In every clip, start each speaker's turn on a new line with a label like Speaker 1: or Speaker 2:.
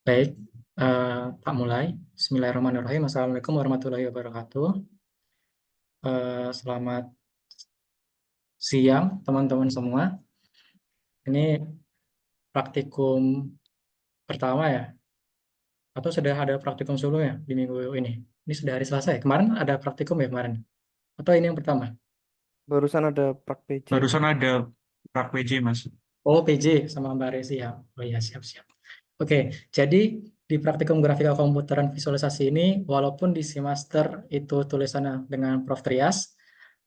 Speaker 1: Baik, Pak mulai. Bismillahirrahmanirrahim. Assalamualaikum warahmatullahi wabarakatuh. Selamat siang, teman-teman semua. Ini praktikum pertama ya? Atau sudah ada praktikum sebelumnya di minggu ini? Ini sudah hari Selasa ya? Kemarin ada praktikum ya kemarin? Atau ini yang pertama?
Speaker 2: Barusan ada Prak PC.
Speaker 3: Barusan ada Prak PJ, Mas.
Speaker 1: Oh, PJ sama Mbak Resi ya? Oh iya, siap-siap. Oke, jadi di praktikum grafika komputer dan visualisasi ini, walaupun di semester itu tulisannya dengan Prof. Trias,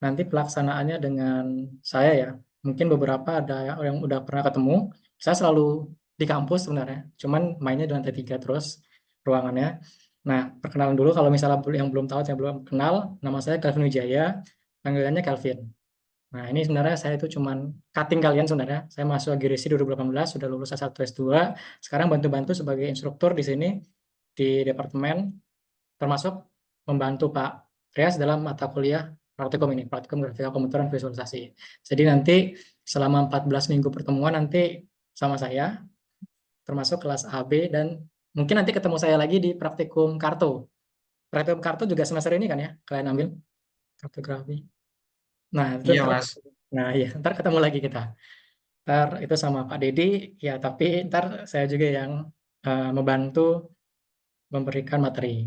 Speaker 1: nanti pelaksanaannya dengan saya ya. Mungkin beberapa ada yang udah pernah ketemu. Saya selalu di kampus sebenarnya, cuman mainnya di lantai 3 terus ruangannya. Nah, perkenalan dulu kalau misalnya yang belum tahu, yang belum kenal, nama saya Kelvin Wijaya, panggilannya Kelvin. Nah, ini sebenarnya saya itu cuman cutting kalian sebenarnya. Saya masuk GRC 2018, sudah lulus S1 S2. Sekarang bantu-bantu sebagai instruktur di sini di departemen, termasuk membantu Pak Trias dalam mata kuliah praktikum ini, praktikum grafika komputer dan visualisasi. Jadi nanti selama 14 minggu pertemuan nanti sama saya, termasuk kelas AB, dan mungkin nanti ketemu saya lagi di praktikum kartu. Praktikum kartu juga semester ini kan ya, kalian ambil kartografi. Nah, itu
Speaker 3: Iya,
Speaker 1: ntar,
Speaker 3: Mas.
Speaker 1: nah iya, ntar ketemu lagi kita. Ntar itu sama Pak Dedi, ya tapi ntar saya juga yang membantu memberikan materi.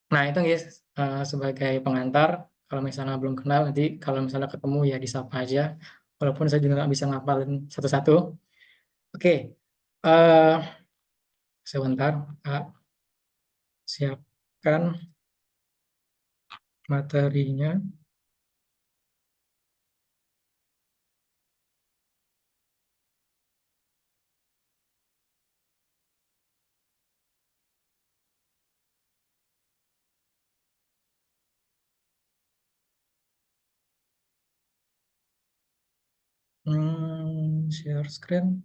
Speaker 1: Nah itu guys, sebagai pengantar, kalau misalnya belum kenal, nanti kalau misalnya ketemu ya disapa aja, walaupun saya juga nggak bisa ngapalin satu-satu. Oke, eh, sebentar, Pak, siapkan materinya. Share screen.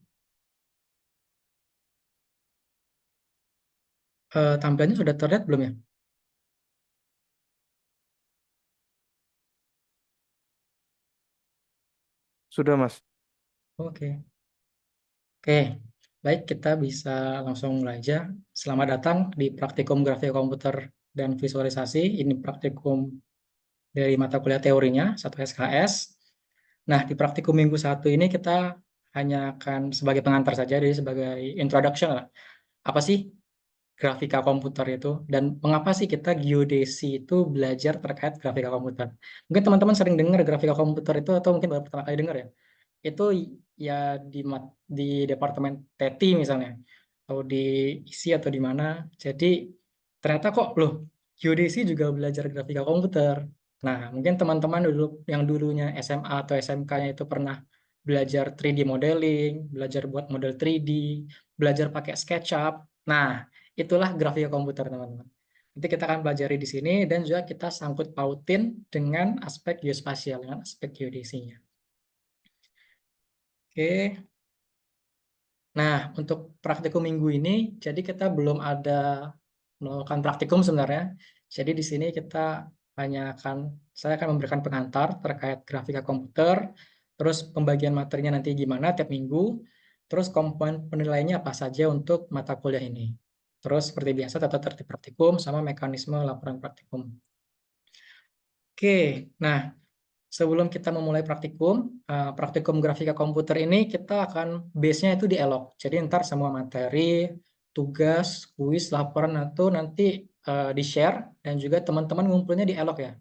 Speaker 1: Tampilannya sudah terlihat belum ya?
Speaker 2: Sudah, Mas.
Speaker 1: Oke. Oke, baik kita bisa langsung mulai aja. Selamat datang di praktikum grafika komputer dan visualisasi. Ini praktikum dari mata kuliah teorinya, satu SKS. Nah, di praktikum minggu satu ini kita hanya akan sebagai pengantar saja, jadi sebagai introduction lah. Apa sih grafika komputer itu, dan mengapa sih kita geodesi itu belajar terkait grafika komputer? Mungkin teman-teman sering dengar grafika komputer itu, atau mungkin baru pertama kali dengar ya. Itu ya di departemen TETI misalnya, atau di ISI atau di mana. Jadi ternyata kok loh, geodesi juga belajar grafika komputer. Nah, mungkin teman-teman dulu yang dulunya SMA atau SMK-nya itu pernah belajar 3D modeling, belajar buat model 3D, belajar pakai SketchUp. Nah, itulah grafika komputer, teman-teman. Nanti kita akan pelajari di sini, dan juga kita sangkut pautin dengan aspek geospasial, dengan aspek geodesinya. Oke. Nah, untuk praktikum minggu ini, jadi kita belum ada melakukan praktikum sebenarnya. Jadi di sini kita saya akan memberikan pengantar terkait grafika komputer, terus pembagian materinya nanti gimana tiap minggu, terus komponen penilaiannya apa saja untuk mata kuliah ini. Terus seperti biasa tata tertib praktikum sama mekanisme laporan praktikum. Oke, nah sebelum kita memulai praktikum, praktikum grafika komputer ini kita akan base-nya itu di Elok. Jadi ntar semua materi, tugas, kuis, laporan itu nanti di-share, dan juga teman-teman ngumpulnya di Elok ya.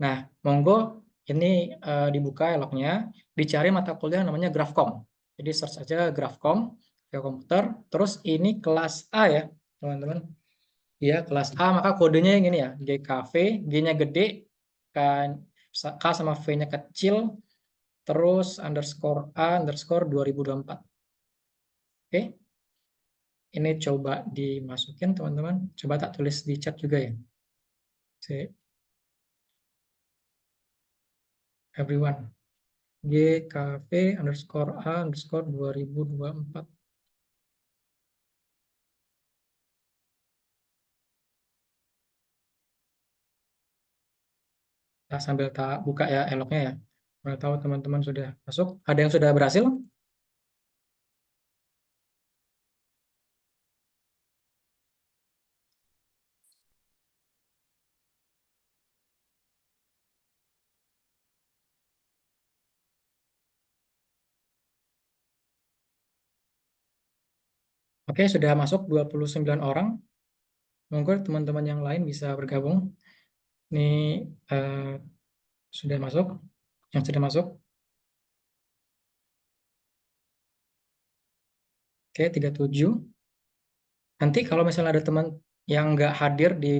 Speaker 1: Nah, monggo ini dibuka Eloknya, dicari mata kuliah namanya Grafkom. Jadi search aja Grafkom, grafika komputer, terus ini kelas A ya, teman-teman. Ya, kelas A, maka kodenya yang ini ya, GKV, G-nya gede, kan K sama V-nya kecil, terus underscore A underscore 2024. Oke, ini coba dimasukin teman-teman. Coba tak tulis di chat juga ya. See, everyone. GKV underscore A underscore 2024. Nah, sambil tak buka ya eloknya ya. Mau tahu teman-teman sudah masuk? Ada yang sudah berhasil? Oke, sudah masuk 29 orang. Monggo teman-teman yang lain bisa bergabung. Ini sudah masuk. Yang sudah masuk. Oke, 37. Nanti kalau misalnya ada teman yang nggak hadir di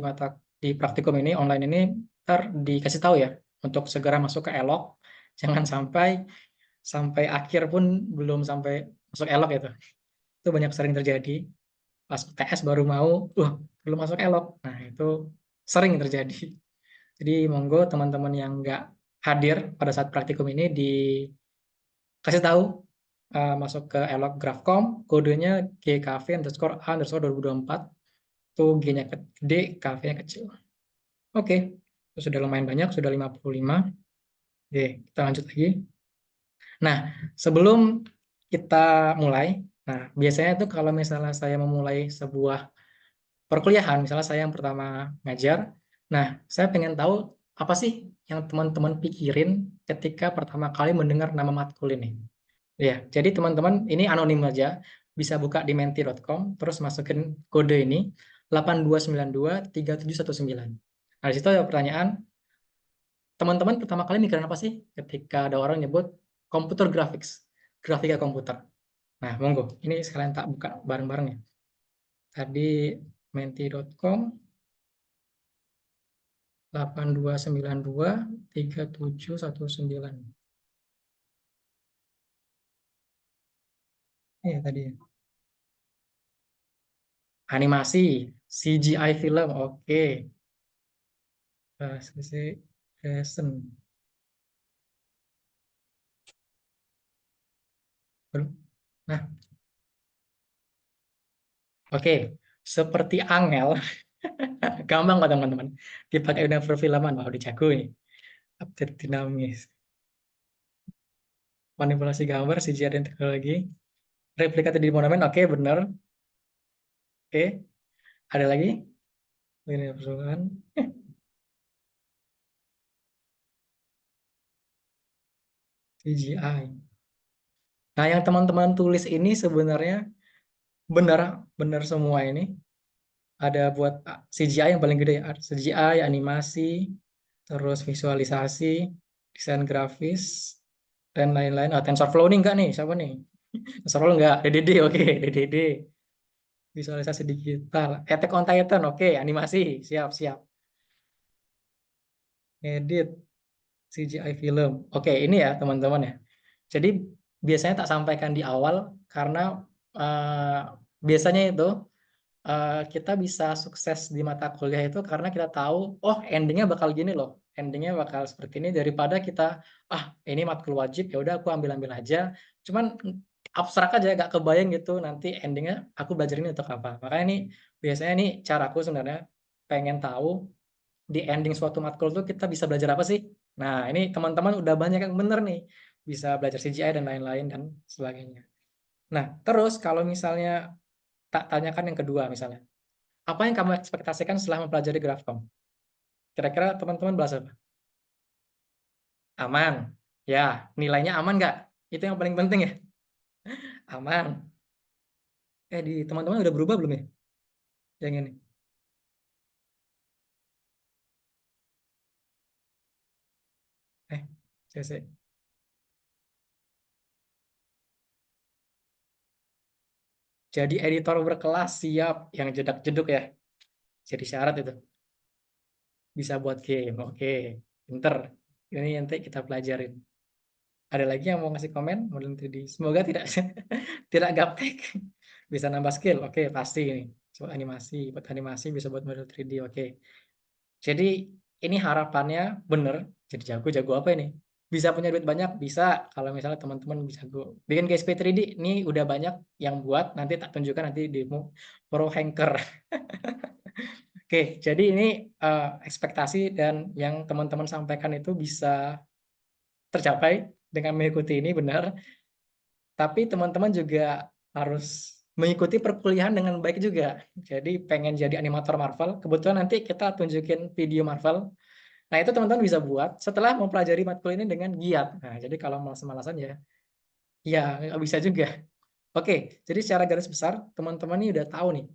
Speaker 1: praktikum ini, online ini, ntar dikasih tahu ya, untuk segera masuk ke elok. Jangan sampai akhir pun belum sampai masuk elok gitu. Itu banyak sering terjadi. Pas UTS baru mau, belum masuk elok. Nah, itu sering terjadi. Jadi monggo teman-teman yang nggak hadir pada saat praktikum ini dikasih tahu, masuk ke elok Grafcom, kodenya GKV_A_2024, itu G-nya gede, KV-nya kecil. Oke, itu sudah lumayan banyak, sudah 55. Oke, kita lanjut lagi. Nah, sebelum kita mulai, nah biasanya itu kalau misalnya saya memulai sebuah perkuliahan, misalnya saya yang pertama ngajar, nah saya pengen tahu apa sih yang teman-teman pikirin ketika pertama kali mendengar nama matkul ini. Ya, jadi teman-teman ini anonim aja, bisa buka di menti.com, terus masukin kode ini 82923719. Nah, di situ ada pertanyaan, teman-teman pertama kali mikirin apa sih ketika ada orang nyebut computer graphics, grafika komputer. Nah, monggo, ini sekalian tak buka bareng-bareng ya. Tadi menti.com 82923719. Iya tadi ya. Animasi, CGI film, oke. Sisi fashion. Nah, oke. Seperti Angel, gampang kok teman-teman. Dipakai udah perfilman, wah udah jago ini. Update dinamis. Manipulasi gambar, CGI dan teknologi. Replika 3D monumen, oke benar. Oke, ada lagi? Ini persoalan. CGI. Nah, yang teman-teman tulis ini sebenarnya benar semua ini. Ada buat CGI yang paling gede, CGI, animasi, terus visualisasi, desain grafis, dan lain-lain. TensorFlow nih enggak nih? Siapa nih? TensorFlow enggak? DDD, oke, DDD. Visualisasi digital. Attack on Titan, oke, animasi, siap-siap. Edit, CGI film. Oke, ini ya teman-teman ya. Jadi biasanya tak sampaikan di awal karena uh, biasanya itu kita bisa sukses di mata kuliah itu karena kita tahu, oh endingnya bakal gini loh, endingnya bakal seperti ini, daripada kita, ini matkul wajib, ya udah aku ambil aja, cuman abstrak aja, gak kebayang gitu nanti endingnya aku belajar ini untuk apa. Makanya ini biasanya nih caraku sebenarnya, pengen tahu di ending suatu matkul tuh kita bisa belajar apa sih. Nah ini teman-teman udah banyak yang bener nih, bisa belajar CGI dan lain-lain dan sebagainya. Nah terus kalau misalnya tak tanyakan yang kedua, misalnya apa yang kamu ekspektasikan setelah mempelajari Grafcom? Kira-kira teman-teman bahas apa? Aman. Ya, nilainya aman nggak? Itu yang paling penting ya. Aman. Di teman-teman udah berubah belum ya? Yang ini. CC. Jadi editor berkelas siap, yang jedak-jeduk ya. Jadi syarat itu. Bisa buat game. Oke, pinter. Ini nanti kita pelajarin. Ada lagi yang mau ngasih komen? Model 3D. Semoga tidak tidak gaptek. Bisa nambah skill. Oke, pasti ini. Buat animasi bisa buat model 3D. Oke. Jadi ini harapannya bener. Jadi jago apa ini? Bisa punya duit banyak, bisa. Kalau misalnya teman-teman bisa bikin GSP 3D, ini udah banyak yang buat. Nanti tak tunjukkan nanti demo Pro Hanker. Oke, jadi ini ekspektasi dan yang teman-teman sampaikan itu bisa tercapai dengan mengikuti ini benar. Tapi teman-teman juga harus mengikuti perkuliahan dengan baik juga. Jadi pengen jadi animator Marvel, kebetulan nanti kita tunjukin video Marvel. Nah, itu teman-teman bisa buat setelah mempelajari matkul ini dengan giat. Nah, jadi kalau malas-malasan ya nggak bisa juga. Oke, jadi secara garis besar teman-teman ini udah tahu nih.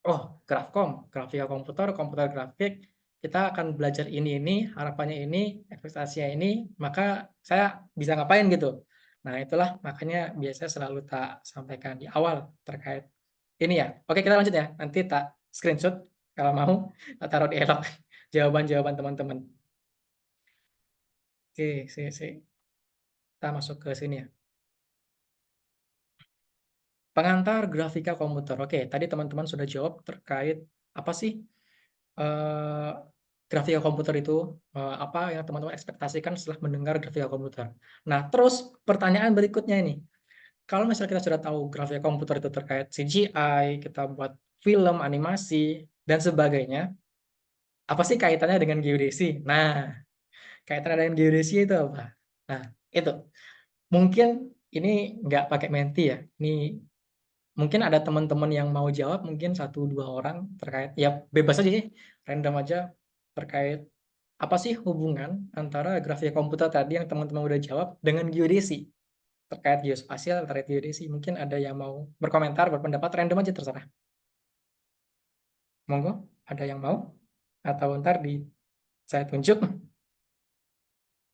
Speaker 1: Oh, Grafkom, grafika komputer, komputer grafik, kita akan belajar ini, harapannya ini, ekspektasinya ini, maka saya bisa ngapain gitu. Nah, itulah makanya biasanya selalu tak sampaikan di awal terkait ini ya. Oke, kita lanjut ya. Nanti tak screenshot kalau mau, tak taruh di elok jawaban-jawaban teman-teman. Oke, kita masuk ke sini ya. Pengantar grafika komputer. Oke, tadi teman-teman sudah jawab terkait apa sih eh, grafika komputer itu, apa yang teman-teman ekspektasikan setelah mendengar grafika komputer. Nah, terus pertanyaan berikutnya ini, kalau misalnya kita sudah tahu grafika komputer itu terkait CGI, kita buat film, animasi, dan sebagainya, apa sih kaitannya dengan geodesi? Nah, kaitannya dengan geodesi itu apa? Nah, itu. Mungkin ini nggak pakai menti ya, ini mungkin ada teman-teman yang mau jawab, mungkin satu dua orang terkait, ya bebas aja sih, random aja terkait apa sih hubungan antara grafika komputer tadi yang teman-teman udah jawab dengan geodesi, terkait geospasial, terkait geodesi. Mungkin ada yang mau berkomentar, berpendapat, random aja terserah. Monggo, ada yang mau? Atau ntar saya tunjuk?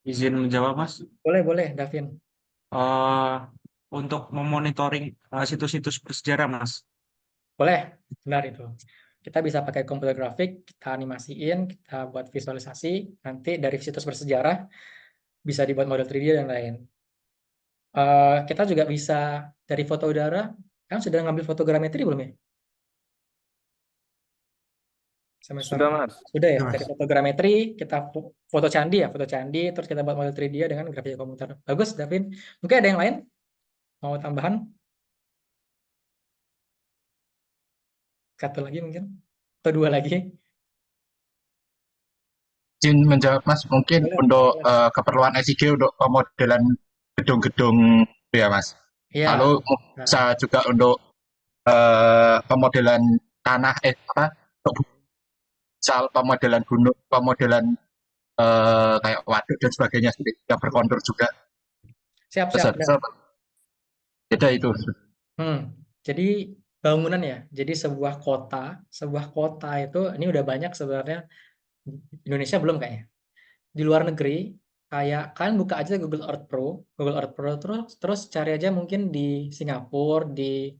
Speaker 3: Izin menjawab, Mas.
Speaker 1: Boleh, boleh, Davin.
Speaker 3: Eh untuk memonitoring situs-situs bersejarah, Mas.
Speaker 1: Boleh, benar itu. Kita bisa pakai komputer grafik, kita animasiin, kita buat visualisasi, nanti dari situs bersejarah bisa dibuat model 3D dan lain. Kita juga bisa dari foto udara, kan sudah ngambil fotogrametri belum ya? Semester
Speaker 2: Sudah, Mas.
Speaker 1: sudah ya,
Speaker 3: Ya,
Speaker 1: dari
Speaker 3: Mas.
Speaker 1: fotogrametri kita foto candi ya, foto candi, terus kita buat model 3D dengan grafika komputer. Bagus, Davin. Mungkin ada yang lain mau tambahan? Satu lagi mungkin, atau dua lagi?
Speaker 4: Izin menjawab Mas, mungkin
Speaker 1: Boleh,
Speaker 4: untuk
Speaker 1: boleh.
Speaker 4: keperluan SIG untuk pemodelan gedung-gedung ya Mas. Lalu
Speaker 1: Ya,
Speaker 4: bisa
Speaker 1: nah,
Speaker 4: juga untuk pemodelan tanah untuk misal pemodelan gunung, pemodelan kayak waduk dan sebagainya yang berkontur juga.
Speaker 1: siap-siap.
Speaker 4: Besar, besar, beda itu.
Speaker 1: Hmm, jadi bangunan ya. Jadi sebuah kota itu ini udah banyak sebenarnya. Indonesia belum kayaknya. Di luar negeri, kayak kalian buka aja Google Earth Pro terus cari aja mungkin di Singapura, di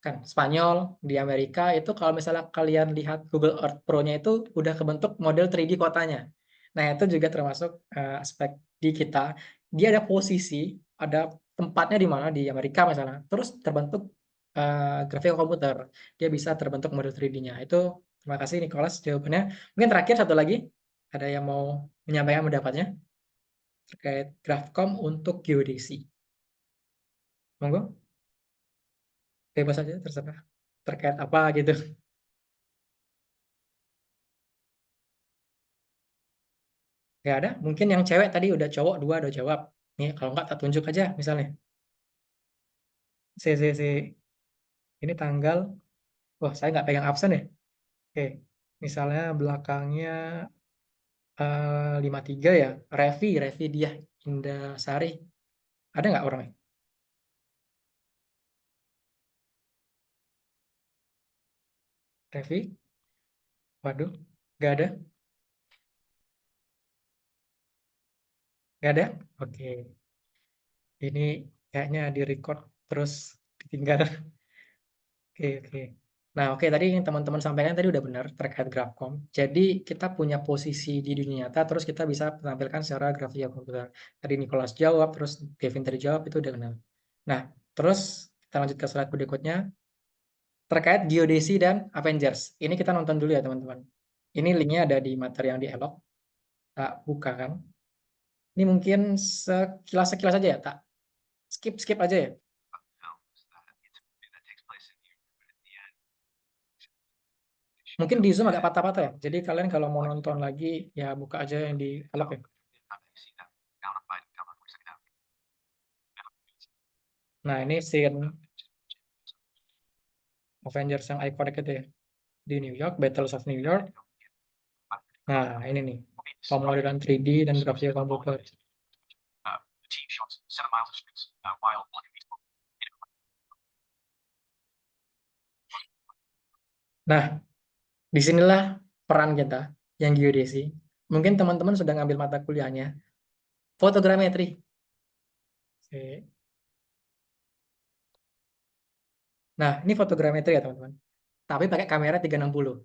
Speaker 1: kan Spanyol, di Amerika itu kalau misalnya kalian lihat Google Earth Pro-nya itu udah kebentuk model 3D kotanya. Nah, itu juga termasuk aspek di kita. Dia ada posisi, ada tempatnya di mana di Amerika misalnya. Terus terbentuk grafik komputer. Dia bisa terbentuk model 3D-nya. Itu terima kasih Nicholas jawabannya. Mungkin terakhir satu lagi, ada yang mau menyampaikan pendapatnya terkait Grafkom untuk geodesi. Monggo, bebas saja terserah. Terkait apa gitu. Nggak ada. Mungkin yang cewek tadi udah cowok dua udah jawab. Nih, kalau nggak tak tunjuk aja misalnya. Si. Ini tanggal. Wah, saya nggak pegang absen ya. Oke. Misalnya belakangnya 53 ya. Revi dia. Indasari. Ada nggak orangnya? Revi? Waduh. Nggak ada. Nggak ada? Oke. Ini kayaknya di-record terus ditinggal. Oke, oke. Nah, oke tadi yang teman-teman sampaikan tadi udah benar terkait Grafkom. Jadi kita punya posisi di dunia nyata, terus kita bisa menampilkan secara grafika komputer. Tadi Nicholas jawab, terus Kevin tadi jawab, itu udah benar. Nah, terus kita lanjut ke slide berikutnya. Terkait geodesi dan Avengers. Ini kita nonton dulu ya teman-teman. Ini linknya ada di materi yang di Elok. Tak buka kan. Ini mungkin sekilas-sekilas aja ya, tak skip aja ya. Mungkin di Zoom agak patah-patah ya. Jadi kalian kalau mau nonton lagi ya buka aja yang di Elok ya. Nah, ini scene Avengers yang iconic itu ya. Di New York, Battles of New York. Nah, ini nih. Pemodelan 3D dan grafika komputer. Nah, disinilah peran kita yang geodesi. Mungkin teman-teman sudah ngambil mata kuliahnya fotogrametri. Oke. Nah, ini fotogrametri ya teman-teman. Tapi pakai kamera 360.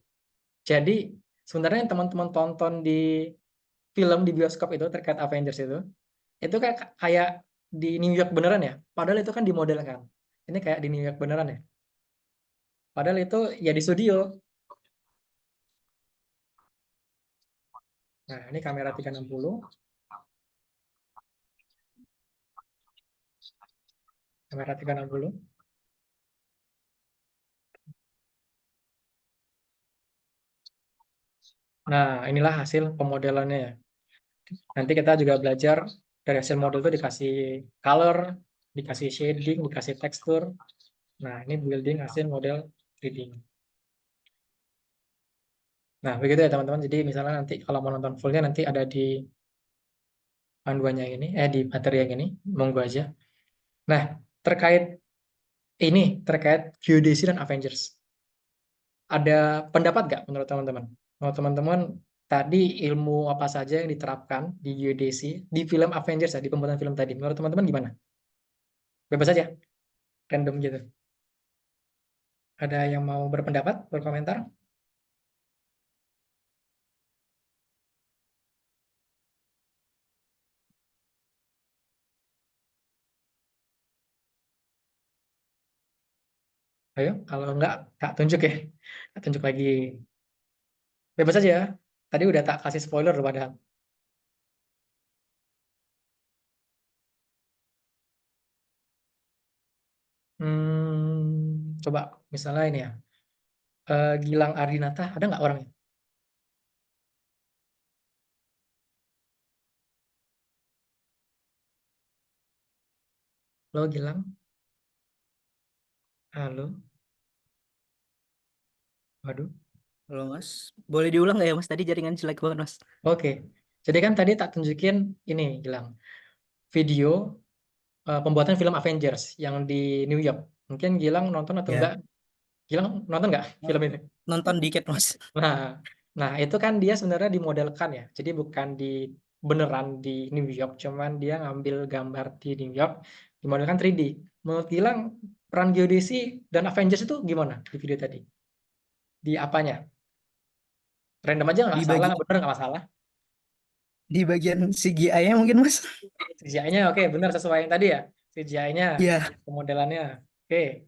Speaker 1: Jadi sebenarnya yang teman-teman tonton di film di bioskop itu terkait Avengers itu kayak di New York beneran ya. Padahal itu kan dimodelkan. Ini kayak di New York beneran ya. Padahal itu ya di studio. Nah, ini kamera 360. Kamera 360. Nah, inilah hasil pemodelannya ya. Nanti kita juga belajar dari hasil model itu dikasih color, dikasih shading, dikasih tekstur. Nah, ini building hasil model 3D. Nah, begitu ya teman-teman. Jadi misalnya nanti kalau mau nonton fullnya nanti ada di panduannya ini, di materi yang ini, monggo aja. Nah, terkait terkait geodesi dan Avengers. Ada pendapat nggak menurut teman-teman? Menurut teman-teman, tadi ilmu apa saja yang diterapkan di geodesi, di film Avengers ya, di pembuatan film tadi. Menurut teman-teman gimana? Bebas aja, random gitu. Ada yang mau berpendapat, berkomentar? Ayo, kalau enggak, tak tunjuk ya. Tak tunjuk lagi. Bebas aja ya. Tadi udah tak kasih spoiler loh padahal. Coba misalnya ini ya. Gilang Ardinata, ada nggak orangnya? Halo Gilang? Halo? Waduh.
Speaker 5: Halo Mas, boleh diulang nggak ya Mas? Tadi jaringan jelek banget Mas.
Speaker 1: Oke. Jadi kan tadi tak tunjukin ini, Gilang. Video pembuatan film Avengers yang di New York. Mungkin Gilang nonton atau
Speaker 5: Ya,
Speaker 1: enggak? Gilang nonton nggak film itu?
Speaker 5: nonton dikit Mas.
Speaker 1: Nah, itu kan dia sebenarnya dimodelkan ya. Jadi bukan di beneran di New York, cuman dia ngambil gambar di New York, dimodelkan 3D. Menurut Gilang, peran geodesi dan Avengers itu gimana di video tadi? Di apanya? Random aja nggak
Speaker 5: Di
Speaker 1: salah,
Speaker 5: bagi
Speaker 1: nggak bener nggak masalah.
Speaker 5: di bagian CGI-nya mungkin Mas.
Speaker 1: CGI-nya oke, bener sesuai yang tadi ya. CGI-nya,
Speaker 5: Iya,
Speaker 1: pemodelannya. Oke.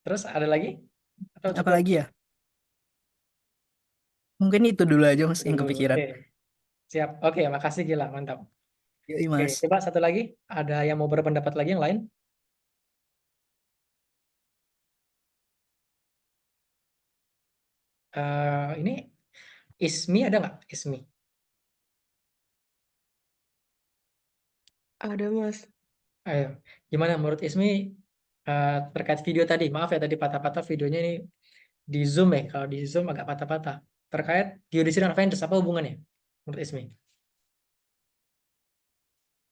Speaker 1: Terus ada lagi? Atau cukup
Speaker 5: apalagi ya? Mungkin itu dulu aja Mas yang
Speaker 1: dulu?
Speaker 5: kepikiran.
Speaker 1: Oke, siap. Oke, makasih Gilang, mantap.
Speaker 5: Yoi
Speaker 1: Oke,
Speaker 5: Mas.
Speaker 1: coba satu lagi. Ada yang mau berpendapat lagi yang lain? Ini Ismi ada nggak? Ismi.
Speaker 6: Ada, Mas.
Speaker 1: Ayo, gimana menurut Ismi terkait video tadi? Maaf ya tadi patah-patah videonya ini di Zoom ya. Kalau di Zoom agak patah-patah. Terkait geodesi dan Avengers, apa hubungannya menurut Ismi?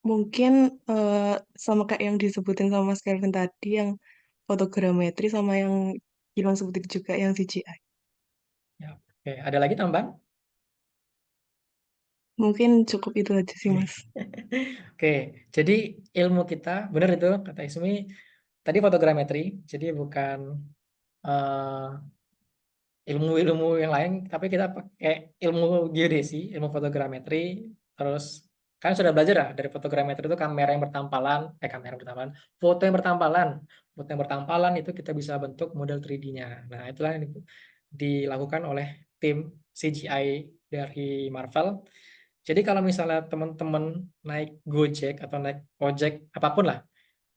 Speaker 6: Mungkin sama kayak yang disebutin sama Mas Kelvin tadi, yang fotogrametri sama yang Gilang sebutin juga yang CGI.
Speaker 1: Ya, oke, ada lagi tambahan?
Speaker 6: Mungkin cukup itu aja sih, Mas.
Speaker 1: Oke, jadi ilmu kita, benar itu kata Ismi, tadi fotogrametri, jadi bukan eh, ilmu-ilmu yang lain, tapi kita pakai ilmu geodesi, ilmu fotogrametri, terus kan sudah belajar ya dari fotogrametri itu kamera yang bertampalan, kamera yang bertampalan, foto yang bertampalan itu kita bisa bentuk model 3D-nya. Nah, itulah yang dilakukan oleh tim CGI dari Marvel. Jadi kalau misalnya teman-teman naik Gojek atau naik ojek apapun lah,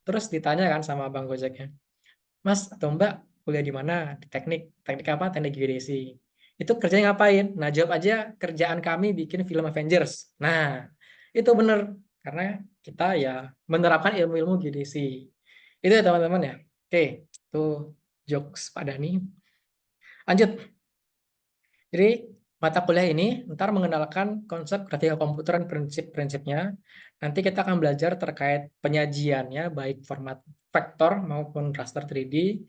Speaker 1: terus ditanya kan sama Bang Gojeknya, Mas atau Mbak kuliah di mana? Di teknik apa? Teknik geodesi. Itu kerjanya ngapain? Nah, jawab aja kerjaan kami bikin film Avengers. Nah, itu benar karena kita ya menerapkan ilmu-ilmu geodesi. Itu ya teman-teman ya. Oke, itu jokes Pak Dani. Lanjut. Jadi mata kuliah ini ntar mengenalkan konsep grafika komputer dan prinsip-prinsipnya. Nanti kita akan belajar terkait penyajiannya, baik format vektor maupun raster 3D.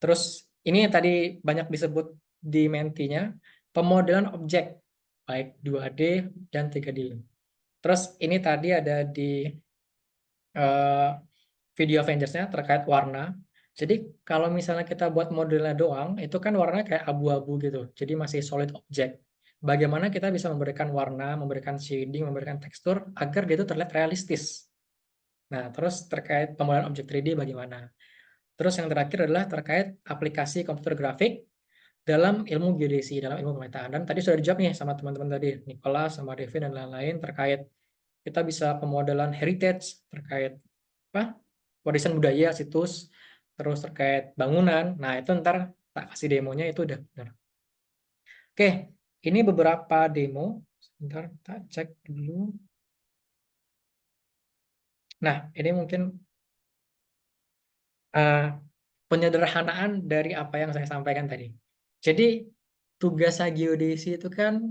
Speaker 1: Terus ini yang tadi banyak disebut di Mentinya pemodelan objek baik 2D dan 3D. Terus ini tadi ada di video Avengers-nya terkait warna. Jadi kalau misalnya kita buat modelnya doang, itu kan warnanya kayak abu-abu gitu. Jadi masih solid object. Bagaimana kita bisa memberikan warna, memberikan shading, memberikan tekstur agar dia itu terlihat realistis. Nah, terus terkait pemodelan objek 3D bagaimana? Terus yang terakhir adalah terkait aplikasi komputer grafik dalam ilmu geodesi, dalam ilmu pemetaan. Dan tadi sudah dijawab nih sama teman-teman tadi, Nicholas, sama Devin, dan lain-lain terkait kita bisa pemodelan heritage, terkait apa? Warisan budaya, situs, terus terkait bangunan. Nah, itu ntar tak kasih demonya itu udah benar. Oke, ini beberapa demo. Sebentar, tak cek dulu. Nah, ini mungkin penyederhanaan dari apa yang saya sampaikan tadi. Jadi, tugas geodesi itu kan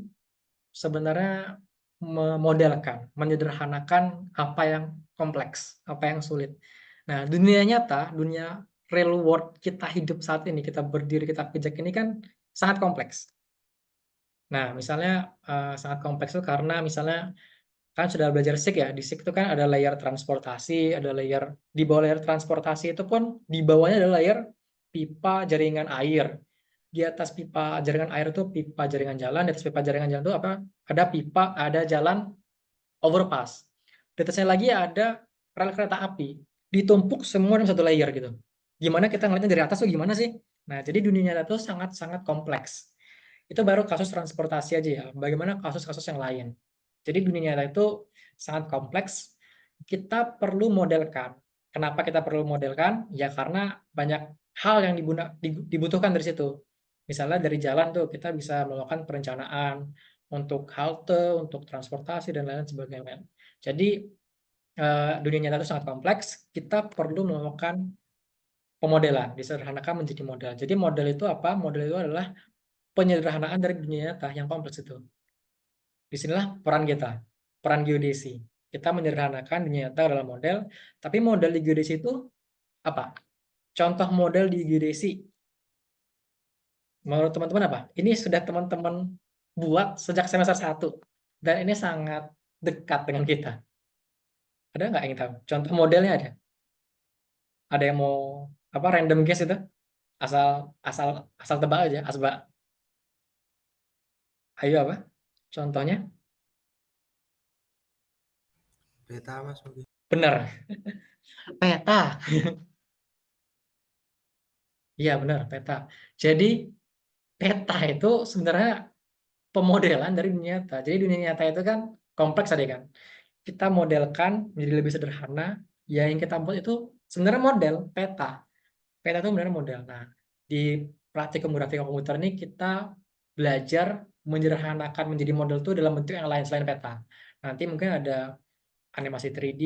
Speaker 1: sebenarnya memodelkan, menyederhanakan apa yang kompleks, apa yang sulit. Nah, dunia nyata, dunia real world kita hidup saat ini, kita berdiri, kita pijak ini kan sangat kompleks. Nah, misalnya sangat kompleks itu karena misalnya kan sudah belajar SIG ya, di SIG itu kan ada layer transportasi, ada layer, di bawah layer transportasi itu pun di bawahnya ada layer pipa jaringan air. Di atas pipa jaringan air itu pipa jaringan jalan, di atas pipa jaringan jalan itu apa? Ada pipa, ada jalan overpass. Di atasnya lagi ada rel kereta api, ditumpuk semua dalam satu layer gitu. Gimana kita ngeliatnya dari atas tuh gimana sih? Nah, jadi dunia nyata itu sangat-sangat kompleks. Itu baru kasus transportasi aja ya, bagaimana kasus-kasus yang lain. Jadi dunia nyata itu sangat kompleks, kita perlu modelkan. Kenapa kita perlu modelkan? Ya karena banyak hal yang dibutuhkan dari situ. Misalnya dari jalan tuh kita bisa melakukan perencanaan untuk halte, untuk transportasi, dan lain sebagainya. Jadi dunia nyata itu sangat kompleks, kita perlu melakukan pemodelan, disederhanakan menjadi model. Jadi model itu apa? Model itu adalah penyederhanaan dari dunia nyata yang kompleks itu. Disinilah peran kita, peran geodesi. Kita menyederhanakan dunia nyata dalam model, tapi model di geodesi itu apa? Contoh model di geodesi, menurut teman-teman apa? Ini sudah teman-teman buat sejak semester 1, dan ini sangat dekat dengan kita. Ada nggak yang tahu? Contoh modelnya ada? Ada yang mau apa random guess itu? Asal tebak aja, asbak. Ayo apa? Contohnya?
Speaker 7: Peta Mas mungkin.
Speaker 1: Benar. Peta. Iya benar, peta. Jadi peta itu sebenarnya pemodelan dari dunia nyata. Jadi dunia nyata itu kan kompleks tadi kan. Kita modelkan menjadi lebih sederhana. Ya yang kita buat itu sebenarnya model peta. Peta itu sebenarnya model. Nah, di praktikum grafika komputer ini kita belajar menyederhanakan menjadi model itu dalam bentuk yang lain selain peta. Nanti mungkin ada animasi 3D,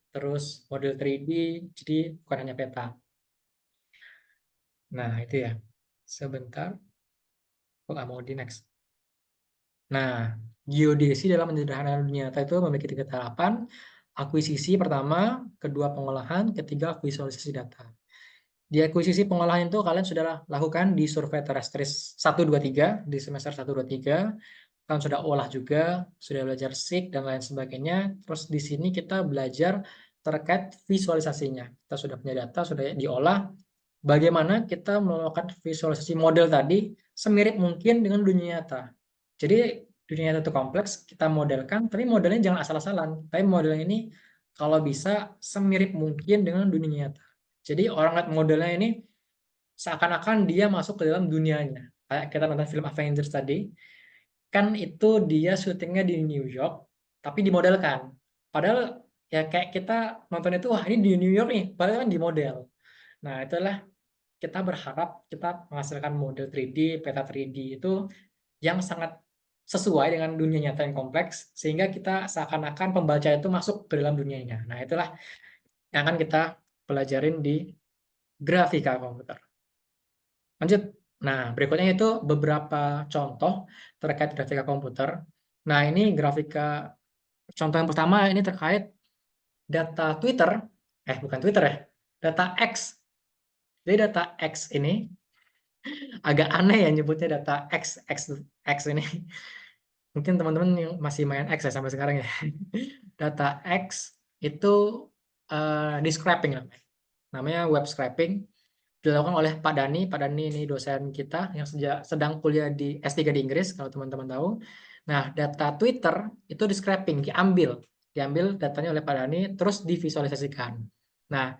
Speaker 1: terus model 3D, jadi bukan hanya peta. Nah, itu ya. Sebentar. Kok nggak mau di next. Nah, geodesi dalam menyederhanakan dunia nyata itu memiliki 3 tahapan. Akuisisi pertama, kedua pengolahan, ketiga visualisasi data. Di akuisisi pengolahan itu kalian sudah lakukan di survei terrestris 1, 2, 3, di semester 1, 2, 3. Kalian sudah olah juga, sudah belajar SIG dan lain sebagainya. Terus di sini kita belajar terkait visualisasinya. Kita sudah punya data, sudah diolah. Bagaimana kita melakukan visualisasi model tadi semirip mungkin dengan dunia nyata. Jadi dunia nyata itu kompleks, kita modelkan, tapi modelnya jangan asal-asalan. Tapi modelnya ini kalau bisa semirip mungkin dengan dunia nyata. Jadi orang lihat modelnya ini seakan-akan dia masuk ke dalam dunianya. Kayak kita nonton film Avengers tadi, kan itu dia syutingnya di New York, tapi dimodelkan. Padahal ya kayak kita nonton itu, wah ini di New York nih, padahal kan di model. Nah itulah kita berharap kita menghasilkan model 3D, peta 3D itu yang sangat sesuai dengan dunia nyata yang kompleks, sehingga kita seakan-akan pembaca itu masuk ke dalam dunianya. Nah itulah yang akan kita pelajarin di grafika komputer. Lanjut. Nah, berikutnya itu beberapa contoh terkait grafika komputer. Nah, ini grafika contoh yang pertama ini terkait data Twitter. Bukan Twitter ya, data X. Jadi data X ini Agak aneh ya nyebutnya data X ini. Mungkin teman-teman yang masih main X ya sampai sekarang ya. Data X itu di scraping namanya. Namanya web scraping. Dilakukan oleh Pak Dani. Pak Dani ini dosen kita yang sedang kuliah di S3 di Inggris, kalau teman-teman tahu. Nah, data Twitter itu di scraping, diambil datanya oleh Pak Dani, terus divisualisasikan. Nah,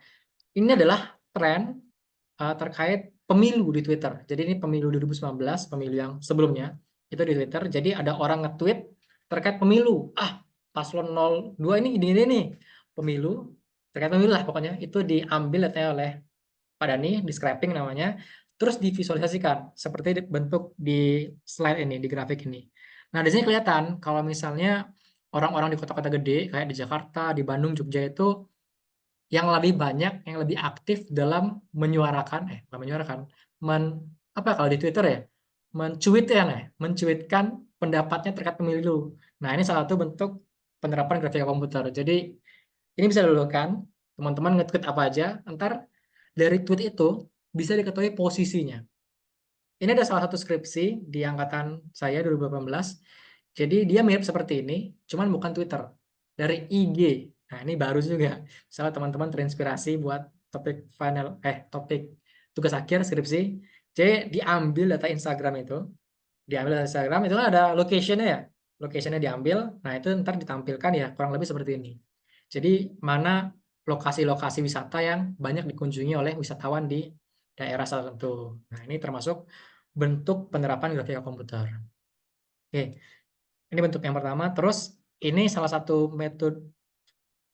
Speaker 1: ini adalah tren terkait pemilu di Twitter. Jadi ini pemilu 2019, pemilu yang sebelumnya, itu di Twitter. Jadi ada orang nge-tweet terkait pemilu. Paslon 02 ini nih, pemilu, terkait pemilu lah pokoknya. Itu diambil datanya oleh Pak Dani, di scraping namanya, terus divisualisasikan seperti bentuk di slide ini, di grafik ini. Nah, di sini kelihatan kalau misalnya orang-orang di kota-kota gede kayak di Jakarta, di Bandung, Jogja itu yang lebih banyak, yang lebih aktif dalam menyuarakan, bukan menyuarakan, apa kalau di Twitter ya, mencuitkan pendapatnya terkait pemilu. Nah, ini salah satu bentuk penerapan grafika komputer. Jadi ini bisa dilakukan, teman-teman nge-tweet apa aja, ntar dari tweet itu bisa diketahui posisinya. Ini ada salah satu skripsi di angkatan saya 2018. Jadi dia mirip seperti ini, cuman bukan Twitter. Dari IG. Nah, ini baru juga. Misalnya teman-teman terinspirasi buat topik tugas akhir skripsi. Jadi diambil data Instagram itu. Diambil data Instagram, itu kan ada location-nya ya. Location-nya diambil, nah itu ntar ditampilkan ya kurang lebih seperti ini. Jadi mana lokasi-lokasi wisata yang banyak dikunjungi oleh wisatawan di daerah tertentu. Nah, ini termasuk bentuk penerapan grafika komputer. Oke, ini bentuk yang pertama. Terus ini salah satu metode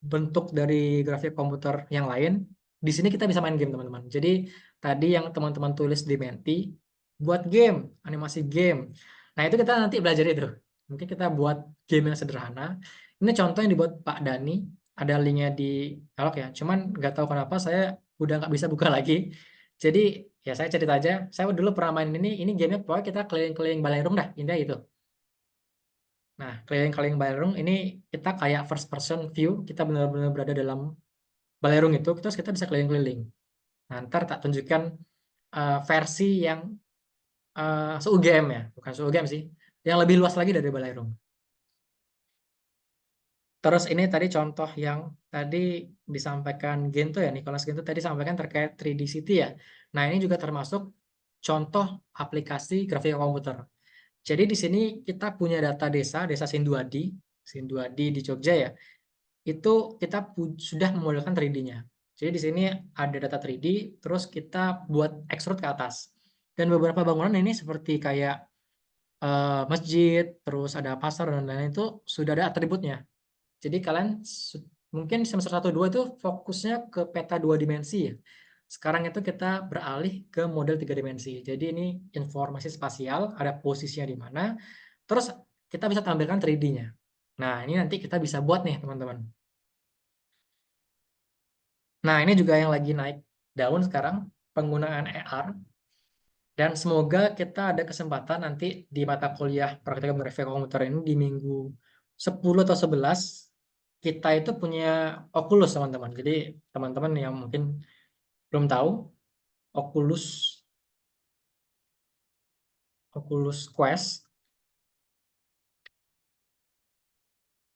Speaker 1: bentuk dari grafik komputer yang lain. Di sini kita bisa main game, teman-teman. Jadi tadi yang teman-teman tulis di Menti, buat game, animasi game. Nah, itu kita nanti belajar itu. Mungkin kita buat game yang sederhana. Ini contoh yang dibuat Pak Dani. Ada linknya di Alok ya. Cuman nggak tahu kenapa saya udah nggak bisa buka lagi. Jadi ya saya cerita aja. Saya dulu pernah main ini gamenya pokoknya kita keliling-keliling Balerung dah, indah itu. Nah, keliling-keliling Balerung ini kita kayak first person view, kita benar-benar berada dalam Balerung itu, terus kita bisa keliling-keliling. Nah, ntar tak tunjukkan versi yang se-UGM ya, bukan se-UGM sih, yang lebih luas lagi dari Balerung. Terus ini tadi contoh yang tadi disampaikan Gento ya, Nicholas Gento tadi sampaikan terkait 3D City ya. Nah, ini juga termasuk contoh aplikasi grafika komputer. Jadi di sini kita punya data desa Sinduadi di Jogja ya. Itu kita sudah memodelkan 3D-nya. Jadi di sini ada data 3D, terus kita buat extrude ke atas. Dan beberapa bangunan ini seperti kayak masjid, terus ada pasar dan lain-lain itu sudah ada atributnya. Jadi kalian mungkin semester 1-2 itu fokusnya ke peta 2 dimensi ya. Sekarang itu kita beralih ke model 3 dimensi. Jadi ini informasi spasial, ada posisinya di mana. Terus kita bisa tampilkan 3D-nya. Nah, ini nanti kita bisa buat nih, teman-teman. Nah, ini juga yang lagi naik daun sekarang, penggunaan AR. Dan semoga kita ada kesempatan nanti di mata kuliah praktikum grafika komputer ini di minggu 10 atau 11, kita itu punya Oculus, teman-teman. Jadi, teman-teman yang mungkin belum tahu, Oculus Quest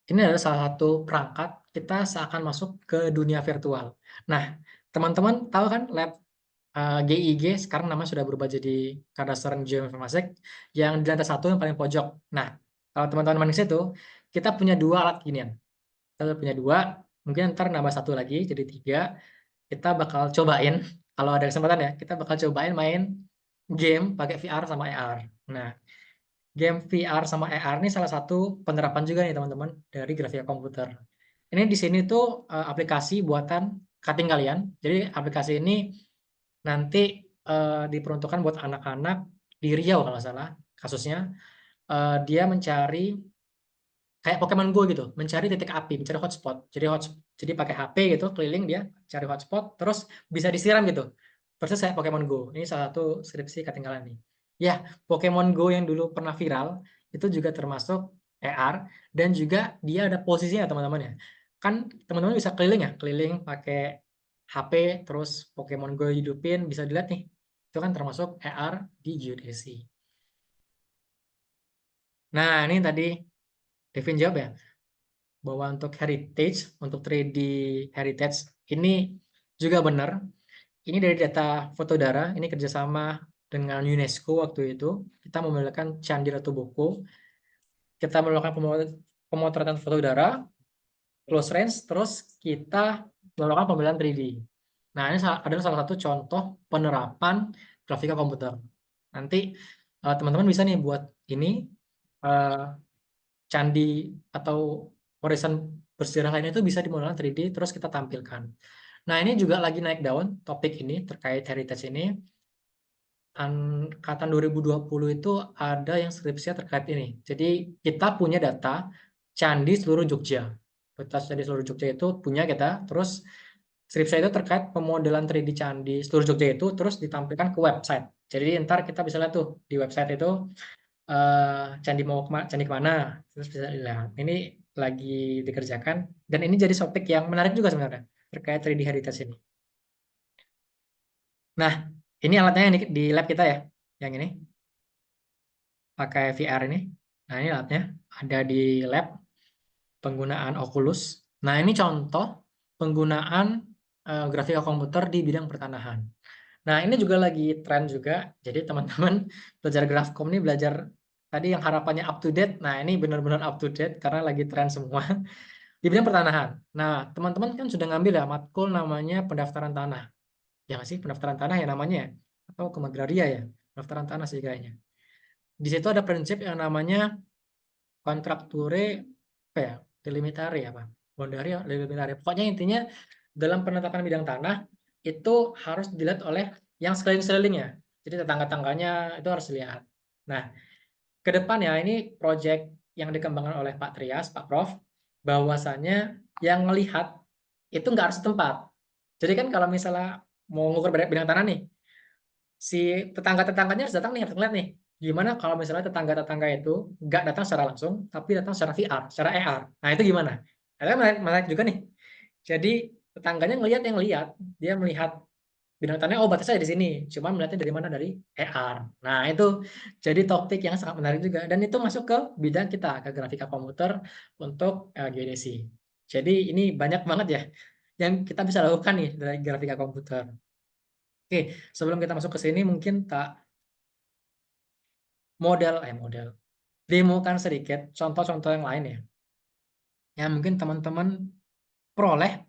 Speaker 1: ini adalah salah satu perangkat kita seakan masuk ke dunia virtual. Nah, teman-teman tahu kan lab GIG sekarang namanya sudah berubah jadi Kadasar Geoinformasik yang di lantai 1 yang paling pojok. Nah, kalau teman-teman main ke situ, kita punya 2 alat ginian. Kita punya 2, mungkin ntar nambah 1 lagi jadi 3. Kita bakal cobain, kalau ada kesempatan ya, kita bakal cobain main game pakai VR sama AR. Nah, game VR sama AR ini salah satu penerapan juga nih teman-teman dari grafika komputer. Ini di sini tuh aplikasi buatan cutting kalian. Jadi aplikasi ini nanti diperuntukkan buat anak-anak di Riau kalau nggak salah kasusnya. Dia mencari kayak Pokemon Go gitu, mencari titik api, mencari hotspot. Jadi pakai HP gitu, keliling dia, cari hotspot, terus bisa disiram gitu. Persis kayak Pokemon Go. Ini salah satu skripsi ketinggalan nih. Ya, Pokemon Go yang dulu pernah viral, itu juga termasuk AR, dan juga dia ada posisinya teman-teman ya. Kan teman-teman bisa keliling ya, keliling pakai HP, terus Pokemon Go hidupin, bisa dilihat nih Itu kan termasuk AR di geodesi. Nah, ini tadi Devin jawab ya, bahwa untuk heritage, untuk 3D heritage ini juga benar. Ini dari data Fotodara, ini kerjasama dengan UNESCO waktu itu. Kita memiliki Candi Ratu Boko. Kita melakukan pemotretan foto udara, close range, terus kita melakukan pemilihan 3D. Nah, ini adalah salah satu contoh penerapan grafika komputer. Nanti teman-teman bisa nih buat ini, candi atau warisan bersejarah lainnya itu bisa dimodalkan 3D, terus kita tampilkan. Nah, ini juga lagi naik daun, topik ini terkait heritage ini. Angkatan 2020 itu ada yang skripsinya terkait ini. Jadi kita punya data candi seluruh Jogja. Data candi seluruh Jogja itu punya kita. Terus skripsi itu terkait pemodelan 3D candi seluruh Jogja itu terus ditampilkan ke website. Jadi ntar kita bisa lihat tuh di website itu candi candi kemana. Terus bisa dilihat. Ini lagi dikerjakan dan ini jadi topik yang menarik juga sebenarnya terkait 3D heritage ini. Nah, ini alatnya yang di lab kita ya, yang ini. Pakai VR ini. Nah, ini alatnya ada di lab penggunaan Oculus. Nah, ini contoh penggunaan grafika komputer di bidang pertanahan. Nah, ini juga lagi tren juga. Jadi teman-teman belajar Grafkom ini belajar tadi yang harapannya up to date. Nah, ini benar-benar up to date karena lagi tren semua di bidang pertanahan. Nah, teman-teman kan sudah ngambil ya matkul namanya pendaftaran tanah. Ya nggak sih, pendaftaran tanah ya namanya, atau hukum agraria ya, pendaftaran tanah sih kayaknya. Di situ ada prinsip yang namanya kontrakture, apa ya, delimitare apa, boundary, delimitare. Pokoknya intinya dalam penetapan bidang tanah itu harus dilihat oleh yang sekeliling-sekelilingnya. Jadi tetangga-tangganya itu harus dilihat. Nah, ke depan ya ini proyek yang dikembangkan oleh Pak Trias, Pak Prof, bahwasannya yang melihat itu nggak harus tempat. Jadi kan kalau misalnya mau ngukur bidang tanah nih, si tetangga-tetangganya harus datang nih, harus ngeliat nih. Gimana kalau misalnya tetangga-tetangga itu nggak datang secara langsung, tapi datang secara VR, secara AR. Nah, itu gimana? Ada menarik juga nih. Jadi tetangganya ngelihat yang lihat, dia melihat bidang tanahnya, oh batasnya di sini. Cuma melihatnya dari mana? Dari AR. Nah, itu jadi topik yang sangat menarik juga. Dan itu masuk ke bidang kita, ke grafika komputer untuk geodesi. Jadi ini banyak banget ya yang kita bisa lakukan nih dari grafika komputer. Oke, sebelum kita masuk ke sini mungkin tak model demokan sedikit contoh-contoh yang lain ya. Yang mungkin teman-teman peroleh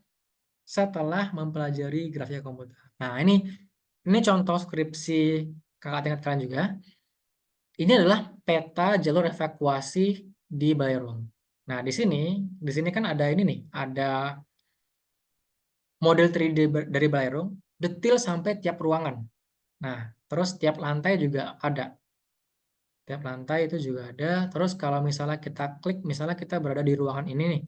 Speaker 1: setelah mempelajari grafika komputer. Nah, ini contoh skripsi kakak tingkat kalian juga. Ini adalah peta jalur evakuasi di Balerung. Nah, di sini kan ada ini nih, ada model 3D dari Balerung, detail sampai tiap ruangan. Nah, terus tiap lantai juga ada. Tiap lantai itu juga ada. Terus kalau misalnya kita klik, misalnya kita berada di ruangan ini nih.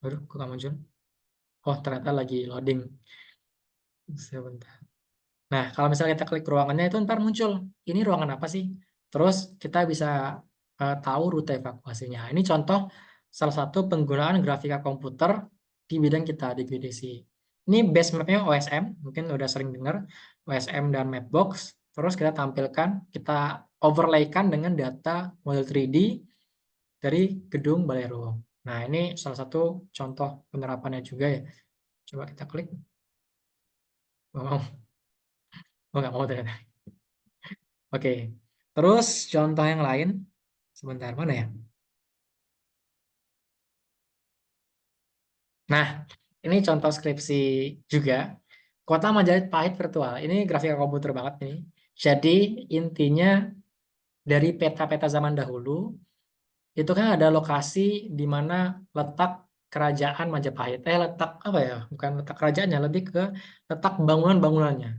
Speaker 1: Aduh, kok nggak muncul? Oh, ternyata lagi loading. Sebentar. Nah, kalau misalnya kita klik ruangannya itu ntar muncul. Ini ruangan apa sih? Terus kita bisa tahu rute evakuasinya. Ini contoh salah satu penggunaan grafika komputer di bidang kita di geodesi. Ini base mapnya OSM, mungkin udah sering dengar OSM dan Mapbox. Terus kita tampilkan, kita overlaykan dengan data model 3D dari gedung Balerung. Nah, ini salah satu contoh penerapannya juga ya. Coba kita klik. Mau? Oh, nggak mau ternyata. Oke. Terus contoh yang lain. Sebentar, mana ya? Nah, ini contoh skripsi juga. Kota Majapahit virtual. Ini grafika komputer banget nih. Jadi intinya dari peta-peta zaman dahulu, itu kan ada lokasi di mana letak kerajaan Majapahit. Letak apa ya? Bukan letak kerajaannya, lebih ke letak bangunan-bangunannya.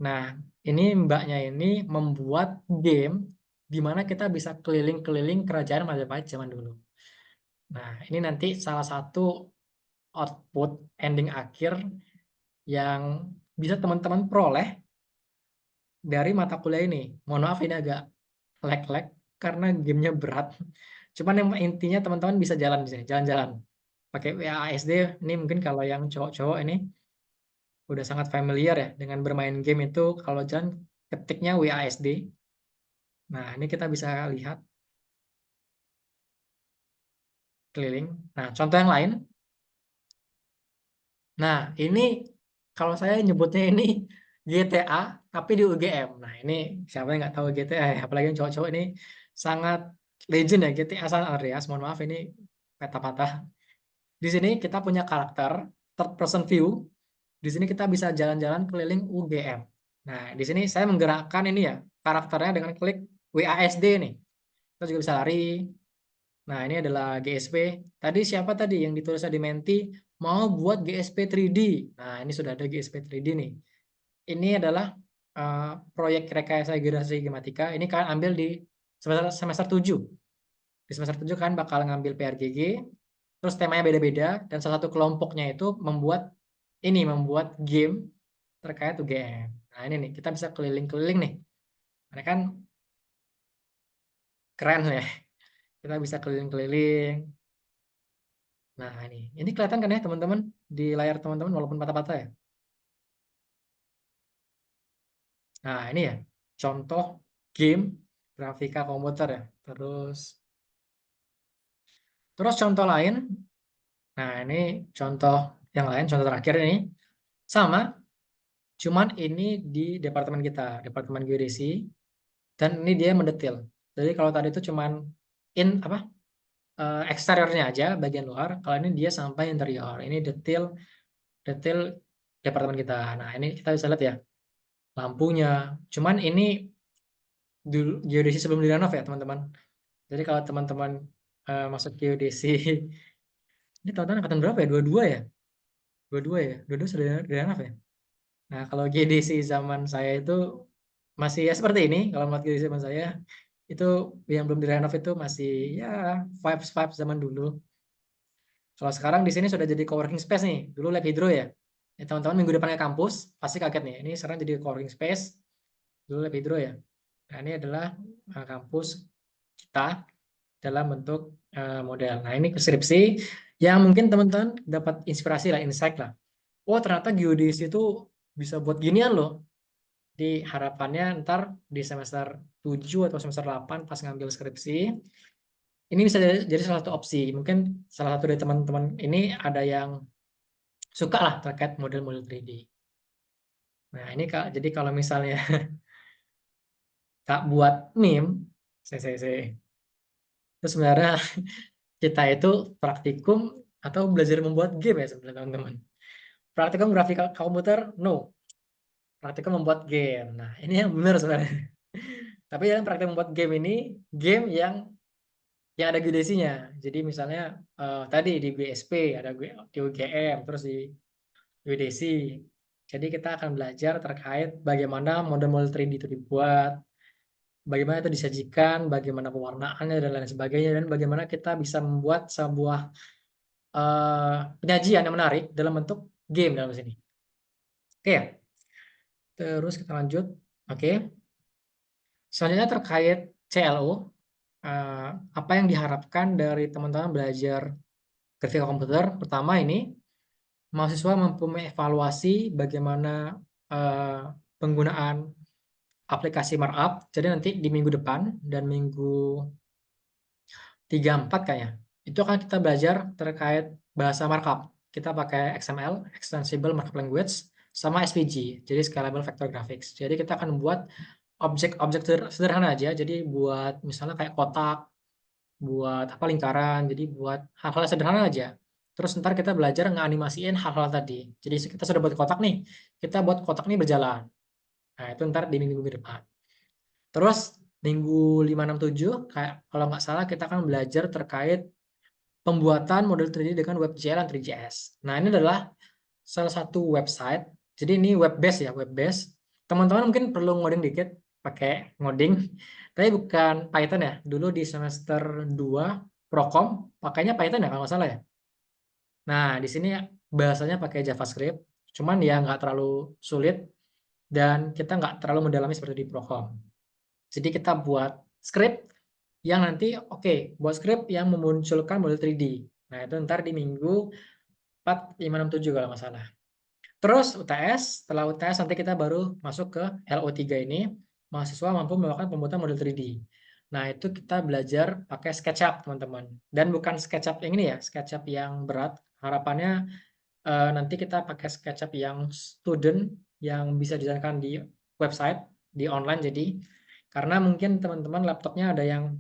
Speaker 1: Nah, ini mbaknya ini membuat game di mana kita bisa keliling-keliling kerajaan Majapahit zaman dulu. Nah, ini nanti salah satu output ending akhir yang bisa teman-teman peroleh dari mata kuliah ini. Mohon maaf ini agak lag-lag karena gamenya berat. Cuman yang intinya teman-teman bisa jalan di sini, jalan-jalan. Pakai WASD, ini mungkin kalau yang cowok-cowok ini udah sangat familiar ya dengan bermain game itu. Kalau jangan ketiknya WASD. Nah, ini kita bisa lihat keliling. Nah, contoh yang lain. Nah, ini kalau saya nyebutnya ini GTA tapi di UGM. Nah, ini siapa yang nggak tahu GTA ya, apalagi yang cowok-cowok ini sangat legend ya GTA San Andreas. Mohon maaf ini patah-patah. Di sini kita punya karakter third person view. Di sini kita bisa jalan-jalan keliling UGM. Nah, di sini saya menggerakkan ini ya karakternya dengan klik WASD nih. Kita juga bisa lari. Nah, ini adalah GSP. Tadi siapa tadi yang ditulisnya di Menti mau buat GSP 3D. Nah, ini sudah ada GSP 3D nih. Ini adalah proyek rekayasa generasi gematika. Ini kalian ambil di semester 7. Di semester 7 kan bakal ngambil PRGG. Terus temanya beda-beda dan salah satu kelompoknya itu membuat game terkait UGM. Nah, ini nih kita bisa keliling-keliling nih. Karena kan keren ya. Kita bisa keliling-keliling. Nah, ini kelihatan kan ya teman-teman di layar teman-teman walaupun patah-patah ya. Nah, ini ya contoh game grafika komputer ya. Terus contoh lain. Nah, ini contoh yang lain, contoh terakhir ini sama, cuman ini di departemen kita, departemen geodesi, dan ini dia mendetil. Jadi kalau tadi itu cuman eksteriornya aja bagian luar, kalau ini dia sampai interior. Ini detail departemen kita. Nah, ini kita bisa lihat ya lampunya. Cuman ini dulu geodesi sebelum direnov ya teman-teman. Jadi kalau teman-teman masuk geodesi ini tahun angkatan berapa ya? 22 ya? 22 ya? 22 sudah direnov ya? Nah, kalau geodesi zaman saya itu masih ya seperti ini. Kalau buat geodesi zaman saya itu yang belum direnov itu masih ya vibes zaman dulu. Kalau sekarang di sini sudah jadi coworking space nih. Dulu lab hidro ya. Ya, teman-teman minggu depannya kampus pasti kaget nih. Ini sekarang jadi coworking space. Dulu lab hidro ya. Nah, ini adalah kampus kita dalam bentuk model. Nah, ini skripsi yang mungkin teman-teman dapat inspirasi lah, insight lah. Oh, ternyata geodesi itu bisa buat ginian loh. Di harapannya ntar di semester 7 atau semester 8 pas ngambil skripsi, ini bisa jadi salah satu opsi. Mungkin salah satu dari teman-teman ini ada yang suka lah terkait model-model 3D. Nah, ini Kak, jadi kalau misalnya Kak buat meme, saya. Itu sebenarnya kita itu praktikum atau belajar membuat game ya sebenarnya teman-teman. Praktikum grafika komputer, no. Praktikum membuat game. Nah, ini yang benar sebenarnya. Tapi yang praktikum membuat game ini, game yang ada geodesinya. Jadi misalnya tadi di GSP, ada di UGM, terus di geodesi. Jadi kita akan belajar terkait bagaimana model-model 3D itu dibuat, bagaimana itu disajikan, bagaimana pewarnaannya dan lain sebagainya, dan bagaimana kita bisa membuat sebuah penyajian yang menarik dalam bentuk game dalam sini. Oke ya. Terus kita lanjut. Oke. Selanjutnya terkait CLO, apa yang diharapkan dari teman-teman belajar grafika komputer? Pertama ini mahasiswa mampu mengevaluasi bagaimana penggunaan aplikasi markup. Jadi nanti di minggu depan dan minggu 3-4 kayaknya, itu akan kita belajar terkait bahasa markup. Kita pakai XML, Extensible Markup Language, sama SVG, jadi Scalable Vector Graphics. Jadi kita akan buat objek-objek sederhana aja, jadi buat misalnya kayak kotak, buat apa lingkaran, jadi buat hal-hal sederhana aja. Terus ntar kita belajar ngeanimasiin hal-hal tadi. Jadi kita sudah buat kotak nih, kita buat kotak nih berjalan. Nah, itu ntar di minggu-minggu depan. Terus minggu 5, 6, 7, kayak kalau nggak salah kita akan belajar terkait pembuatan model 3D dengan WebGL dan 3JS. Nah, ini adalah salah satu website. Jadi ini web base ya, web base. Teman-teman mungkin perlu ngoding dikit, pakai ngoding. Tapi bukan Python ya. Dulu di semester 2 Prokom pakainya Python ya kalau nggak salah ya. Nah, di sini bahasanya pakai JavaScript. Cuman ya nggak terlalu sulit dan kita nggak terlalu mendalami seperti di Prokom. Jadi kita buat script yang nanti buat script yang memunculkan model 3D. Nah, itu ntar di minggu 4, 5, 6, 7 kalau nggak salah. Terus UTS, setelah UTS nanti kita baru masuk ke LO3 ini, mahasiswa mampu melakukan pembuatan model 3D. Nah, itu kita belajar pakai SketchUp, teman-teman. Dan bukan SketchUp yang ini ya, SketchUp yang berat. Harapannya nanti kita pakai SketchUp yang student, yang bisa dijalankan di website, di online jadi. Karena mungkin teman-teman laptopnya ada yang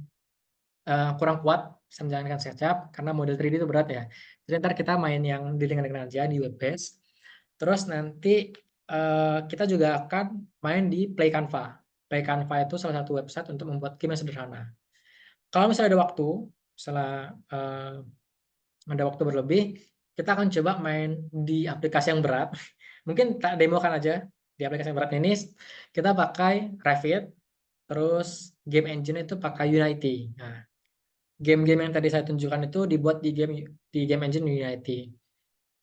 Speaker 1: kurang kuat bisa menjalankan SketchUp, karena model 3D itu berat ya. Jadi ntar kita main yang di ringan-ringan aja di web base. Terus nanti kita juga akan main di Play Canva. Play Canva itu salah satu website untuk membuat game yang sederhana. Kalau misalnya ada waktu, setelah ada waktu berlebih, kita akan coba main di aplikasi yang berat. Mungkin tak demokan aja di aplikasi yang berat ini. Kita pakai Revit, terus game engine itu pakai Unity. Nah, game-game yang tadi saya tunjukkan itu dibuat di game engine Unity.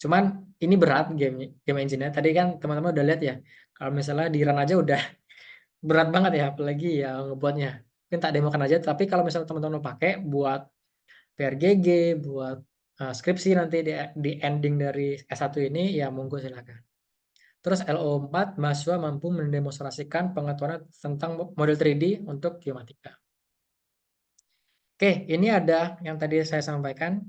Speaker 1: Cuman ini berat game engine-nya. Tadi kan teman-teman udah lihat ya. Kalau misalnya di run aja udah berat banget ya, apalagi ya ngebuatnya. Mungkin tak demokan aja, tapi kalau misalnya teman-teman mau pakai buat PRGG, buat skripsi nanti di ending dari S1 ini, ya monggo silakan. Terus LO4, mahasiswa mampu mendemonstrasikan pengetahuan tentang model 3D untuk geomatika. Oke, ini ada yang tadi saya sampaikan.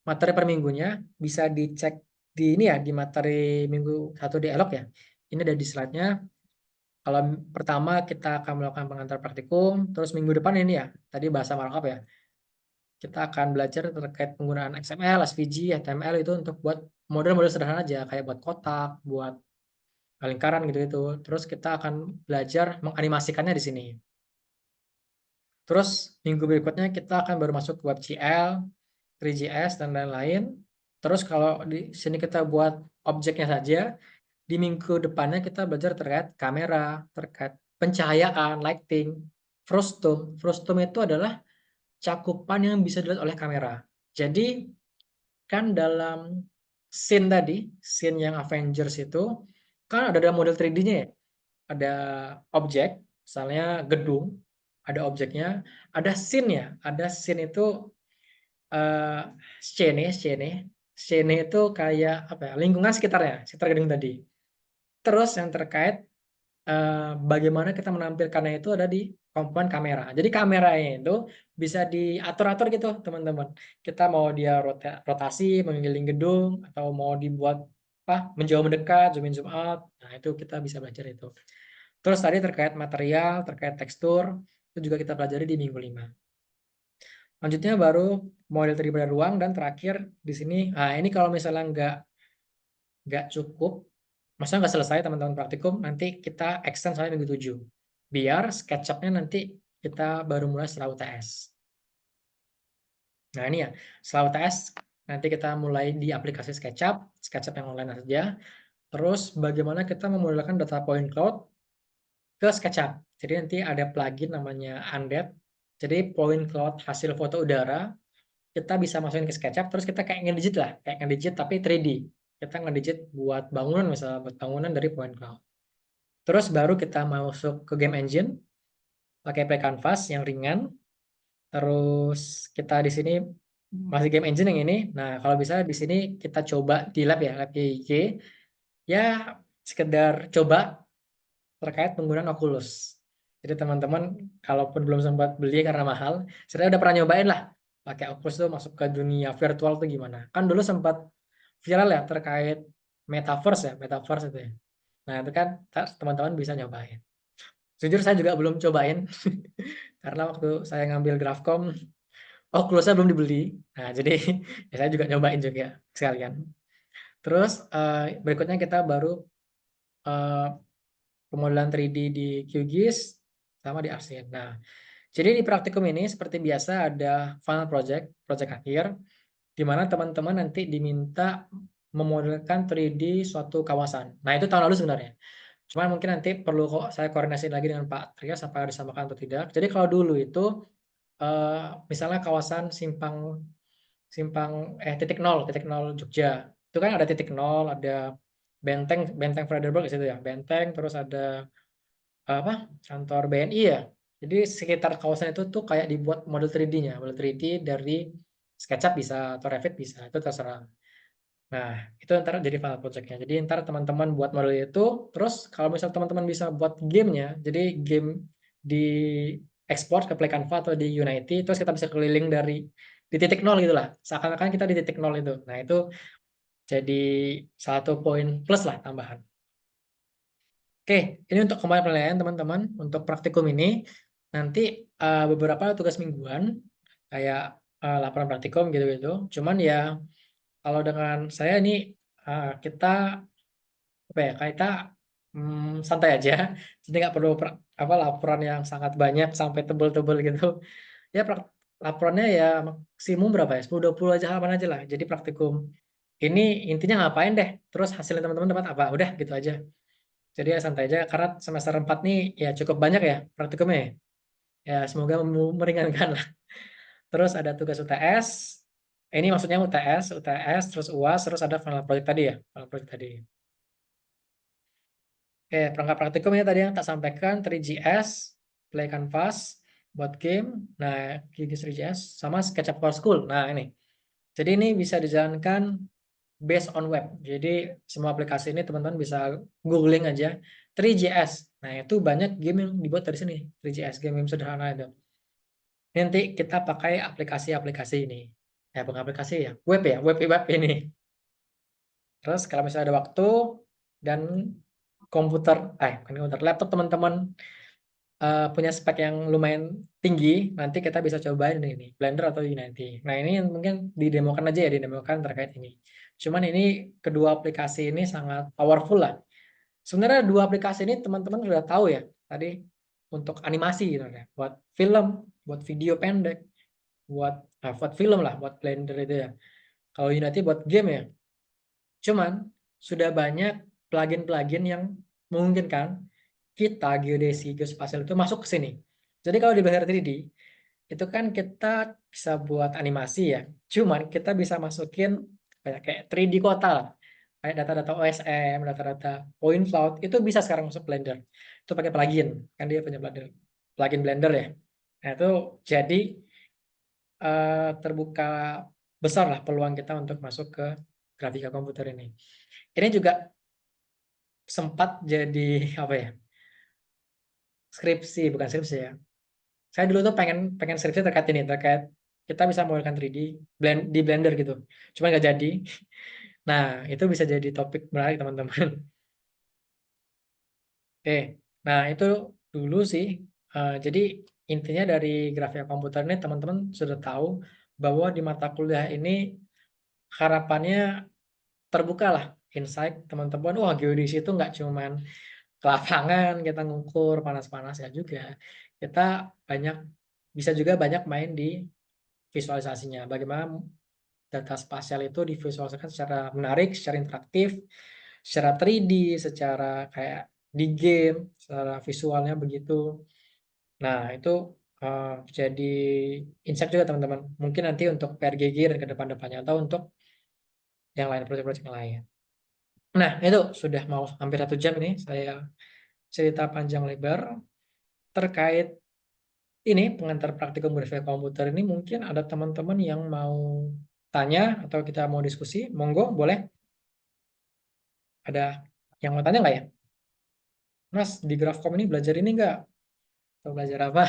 Speaker 1: Materi per minggunya bisa dicek di ini ya, di materi minggu 1 di Elok ya. Ini ada di slide-nya. Kalau pertama kita akan melakukan pengantar praktikum, terus minggu depan ini ya, tadi bahasa markup ya. Kita akan belajar terkait penggunaan XML, SVG, HTML itu untuk buat model-model sederhana aja, kayak buat kotak, buat lingkaran gitu-gitu. Terus kita akan belajar menganimasikannya di sini. Terus minggu berikutnya kita akan baru masuk ke WebGL, 3GS, dan lain-lain. Terus kalau di sini kita buat objeknya saja, di minggu depannya kita belajar terkait kamera, terkait pencahayaan, lighting, frustum. Frustum itu adalah cakupan yang bisa dilihat oleh kamera. Jadi kan dalam scene tadi, scene yang Avengers itu, kan ada model 3D-nya ya. Ada objek, misalnya gedung, ada objeknya, ada scene-nya. Ada scene itu scene itu kayak apa ya, lingkungan sekitarnya, sekitar gedung tadi. Terus yang terkait bagaimana kita menampilkannya itu ada di komponen kamera. Jadi kameranya itu bisa diatur-atur gitu, teman-teman. Kita mau dia rotasi, mengelilingi gedung, atau mau dibuat menjauh mendekat, zoom in zoom out. Nah, itu kita bisa belajar itu. Terus tadi terkait material, terkait tekstur, itu juga kita pelajari di minggu 5. Lanjutnya baru model 3D pada ruang, dan terakhir di sini. Nah, ini kalau misalnya nggak cukup, maksudnya nggak selesai teman-teman praktikum, nanti kita extend sampai minggu 7. Biar SketchUp-nya nanti kita baru mulai setelah UTS. Nah ini ya, setelah UTS nanti kita mulai di aplikasi SketchUp yang online saja. Terus bagaimana kita memodelkan data point cloud ke SketchUp. Jadi nanti ada plugin namanya Undead. Jadi point cloud hasil foto udara, kita bisa masukin ke SketchUp, terus kita kayak ngedigit lah, kayak ngedigit tapi 3D. Kita ngedigit buat bangunan, misalnya buat bangunan dari point cloud. Terus baru kita masuk ke game engine, pakai Play Canvas yang ringan. Terus kita di sini masih game engine yang ini. Nah, kalau bisa di sini kita coba di lab ya, lab YIG. Ya, sekedar coba terkait penggunaan Oculus. Jadi teman-teman, kalaupun belum sempat beli karena mahal, saya udah pernah nyobain lah. Pakai Oculus tuh masuk ke dunia virtual tuh gimana. Kan dulu sempat viral ya terkait metaverse itu ya. Nah, itu kan teman-teman bisa nyobain. Jujur saya juga belum cobain karena waktu saya ngambil Grafcom Oculusnya belum dibeli. Nah, jadi ya saya juga nyobain juga sekalian. Terus berikutnya kita baru pemodelan 3D di QGIS sama di Arcin. Nah, jadi di praktikum ini seperti biasa ada final project akhir, di mana teman-teman nanti diminta memodelkan 3D suatu kawasan. Nah, itu tahun lalu sebenarnya. Cuma mungkin nanti perlu kok saya koordinasi lagi dengan Pak Trias apa disamakan atau tidak. Jadi kalau dulu itu misalnya kawasan titik nol Jogja. Itu kan ada titik nol, ada benteng Frederberg di situ ya. Benteng, terus ada kantor BNI ya. Jadi sekitar kawasan itu tuh kayak dibuat model 3D-nya. Model 3D dari SketchUp bisa atau Revit bisa, itu terserah. Nah, itu ntar jadi final project-nya. Jadi ntar teman-teman buat model itu, terus kalau misal teman-teman bisa buat gamenya, jadi game di export ke Play Canva atau di Unity, terus kita bisa keliling dari di titik nol gitu lah. Seakan-akan kita di titik nol itu. Nah, itu jadi satu poin plus lah tambahan. Oke, ini untuk kembali penilaian teman-teman. Untuk praktikum ini, nanti beberapa tugas mingguan, kayak laporan praktikum gitu-gitu. Cuman ya, kalau dengan saya ini kita apa ya, kita santai aja, jadi nggak perlu laporan yang sangat banyak sampai tebel-tebel gitu. Ya laporannya ya maksimum berapa ya, 10-20 aja halaman aja lah. Jadi praktikum ini intinya ngapain deh, terus hasilnya teman-teman dapat apa, udah gitu aja. Jadi ya santai aja, karena semester 4 nih ya cukup banyak ya praktikumnya ya. Ya semoga meringankan lah. Terus ada tugas UTS, ini maksudnya UTS, terus UAS, terus ada final project tadi ya, final project tadi. Oke, perangkat praktikum ini tadi yang tak sampaikan, 3GS, Play Canvas, buat game, nah Gigis 3GS, sama SketchUp for School. Nah ini, jadi ini bisa dijalankan based on web. Jadi semua aplikasi ini teman-teman bisa googling aja 3GS. Nah itu banyak game yang dibuat dari sini, 3GS, game-game sederhana itu. Nanti kita pakai aplikasi-aplikasi ini. Ya bukan aplikasi ya, web ini. Terus kalau misalnya ada waktu dan komputer, bukan komputer, laptop teman-teman punya spek yang lumayan tinggi, nanti kita bisa cobain ini Blender atau Unity. Nah ini mungkin didemokan aja ya, didemokan terkait ini. Cuman ini kedua aplikasi ini sangat powerful lah. Sebenarnya dua aplikasi ini teman-teman sudah tahu ya tadi, untuk animasi gitu ya, buat film, buat video pendek, buat film lah, buat Blender itu ya. Kalau Unity buat game ya. Cuman sudah banyak plugin-plugin yang memungkinkan kita geodesi, geospasial itu masuk ke sini. Jadi kalau di Blender 3D itu kan kita bisa buat animasi ya. Cuman kita bisa masukin kayak 3D kota lah. Kayak data-data OSM, data-data point cloud itu bisa sekarang masuk Blender. Itu pakai plugin, kan dia punya plugin Blender ya. Nah, itu jadi terbuka besar lah peluang kita untuk masuk ke grafika komputer ini. Ini juga sempat jadi apa ya? Skripsi, bukan skripsi ya. Saya dulu tuh pengen skripsi terkait ini, terkait kita bisa menggunakan 3D di Blender gitu. Cuma nggak jadi. Nah, itu bisa jadi topik menarik teman-teman. Oke, nah itu dulu sih. Jadi intinya dari grafika komputer ini teman-teman sudah tahu bahwa di mata kuliah ini harapannya terbuka lah insight teman-teman. Wah, geodesi itu nggak cuman ke lapangan kita ngukur panas-panas ya juga. Kita bisa juga banyak main di visualisasinya. Bagaimana data spasial itu divisualisasikan secara menarik, secara interaktif, secara 3D, secara kayak di game, secara visualnya begitu. Nah, itu jadi insight juga teman-teman. Mungkin nanti untuk PRGG dan ke depan-depannya atau untuk yang lain, proyek-proyek yang lain. Nah, itu sudah mau hampir 1 jam ini saya cerita panjang lebar terkait ini pengantar praktikum grafika komputer ini. Mungkin ada teman-teman yang mau tanya atau kita mau diskusi, monggo boleh. Ada yang mau tanya nggak ya? Mas, di Grafkom ini belajar ini nggak? Atau belajar apa?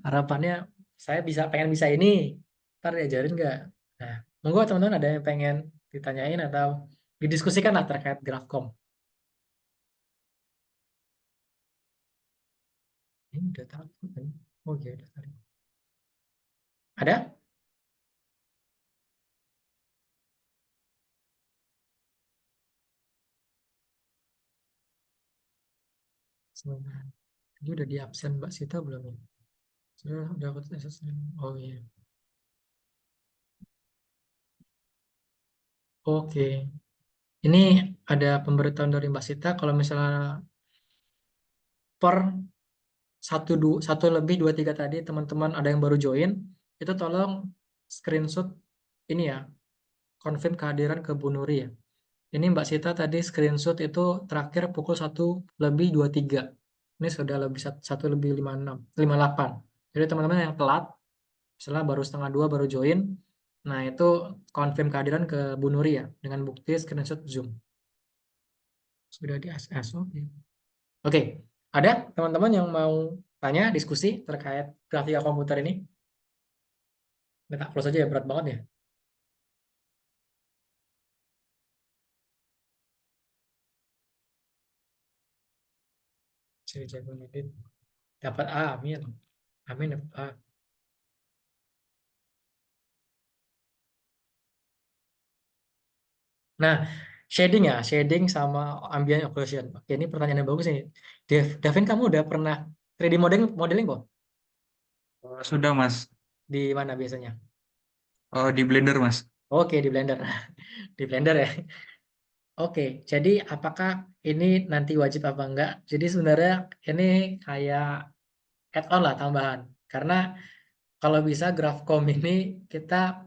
Speaker 1: Harapannya saya pengen bisa ini. Ntar diajarin nggak? Nah, monggo teman-teman ada yang pengen ditanyain atau didiskusikan lah terkait Grafkom. Ini udah takut kan? Oh iya, udah tadi. Ada? Sebentar. Ini udah di absen Mbak Sita belum ya? Sudah aku assessment. Oh iya. Oke. Ini ada pemberitahuan dari Mbak Sita kalau misalnya per 1 lebih 23 tadi teman-teman ada yang baru join, itu tolong screenshot ini ya, confirm kehadiran ke Bu Nuri ya. Ini Mbak Sita tadi screenshot itu terakhir pukul 1:23. Ini sudah lebih 1:56, 58. Jadi teman-teman yang telat, misalnya baru 1:30 baru join, Nah, itu confirm kehadiran ke Bu Nuri ya, dengan bukti screenshot Zoom. Sudah di ASS. Oke, ada teman-teman yang mau tanya, diskusi terkait grafika komputer ini? Kita close aja ya, berat banget ya. Saya jago ngedit. Dapat A, amin. Amin dapat A. Nah, shading ya, shading sama ambient occlusion. Oke, ini pertanyaan yang bagus nih. Davin, kamu udah pernah 3D modeling kok?
Speaker 3: Sudah Mas.
Speaker 1: Di mana biasanya?
Speaker 3: Di Blender Mas.
Speaker 1: Oke, di Blender. Di Blender ya. Oke, jadi apakah ini nanti wajib apa enggak? Jadi sebenarnya ini kayak add-on lah, tambahan. Karena kalau bisa GraphCom ini kita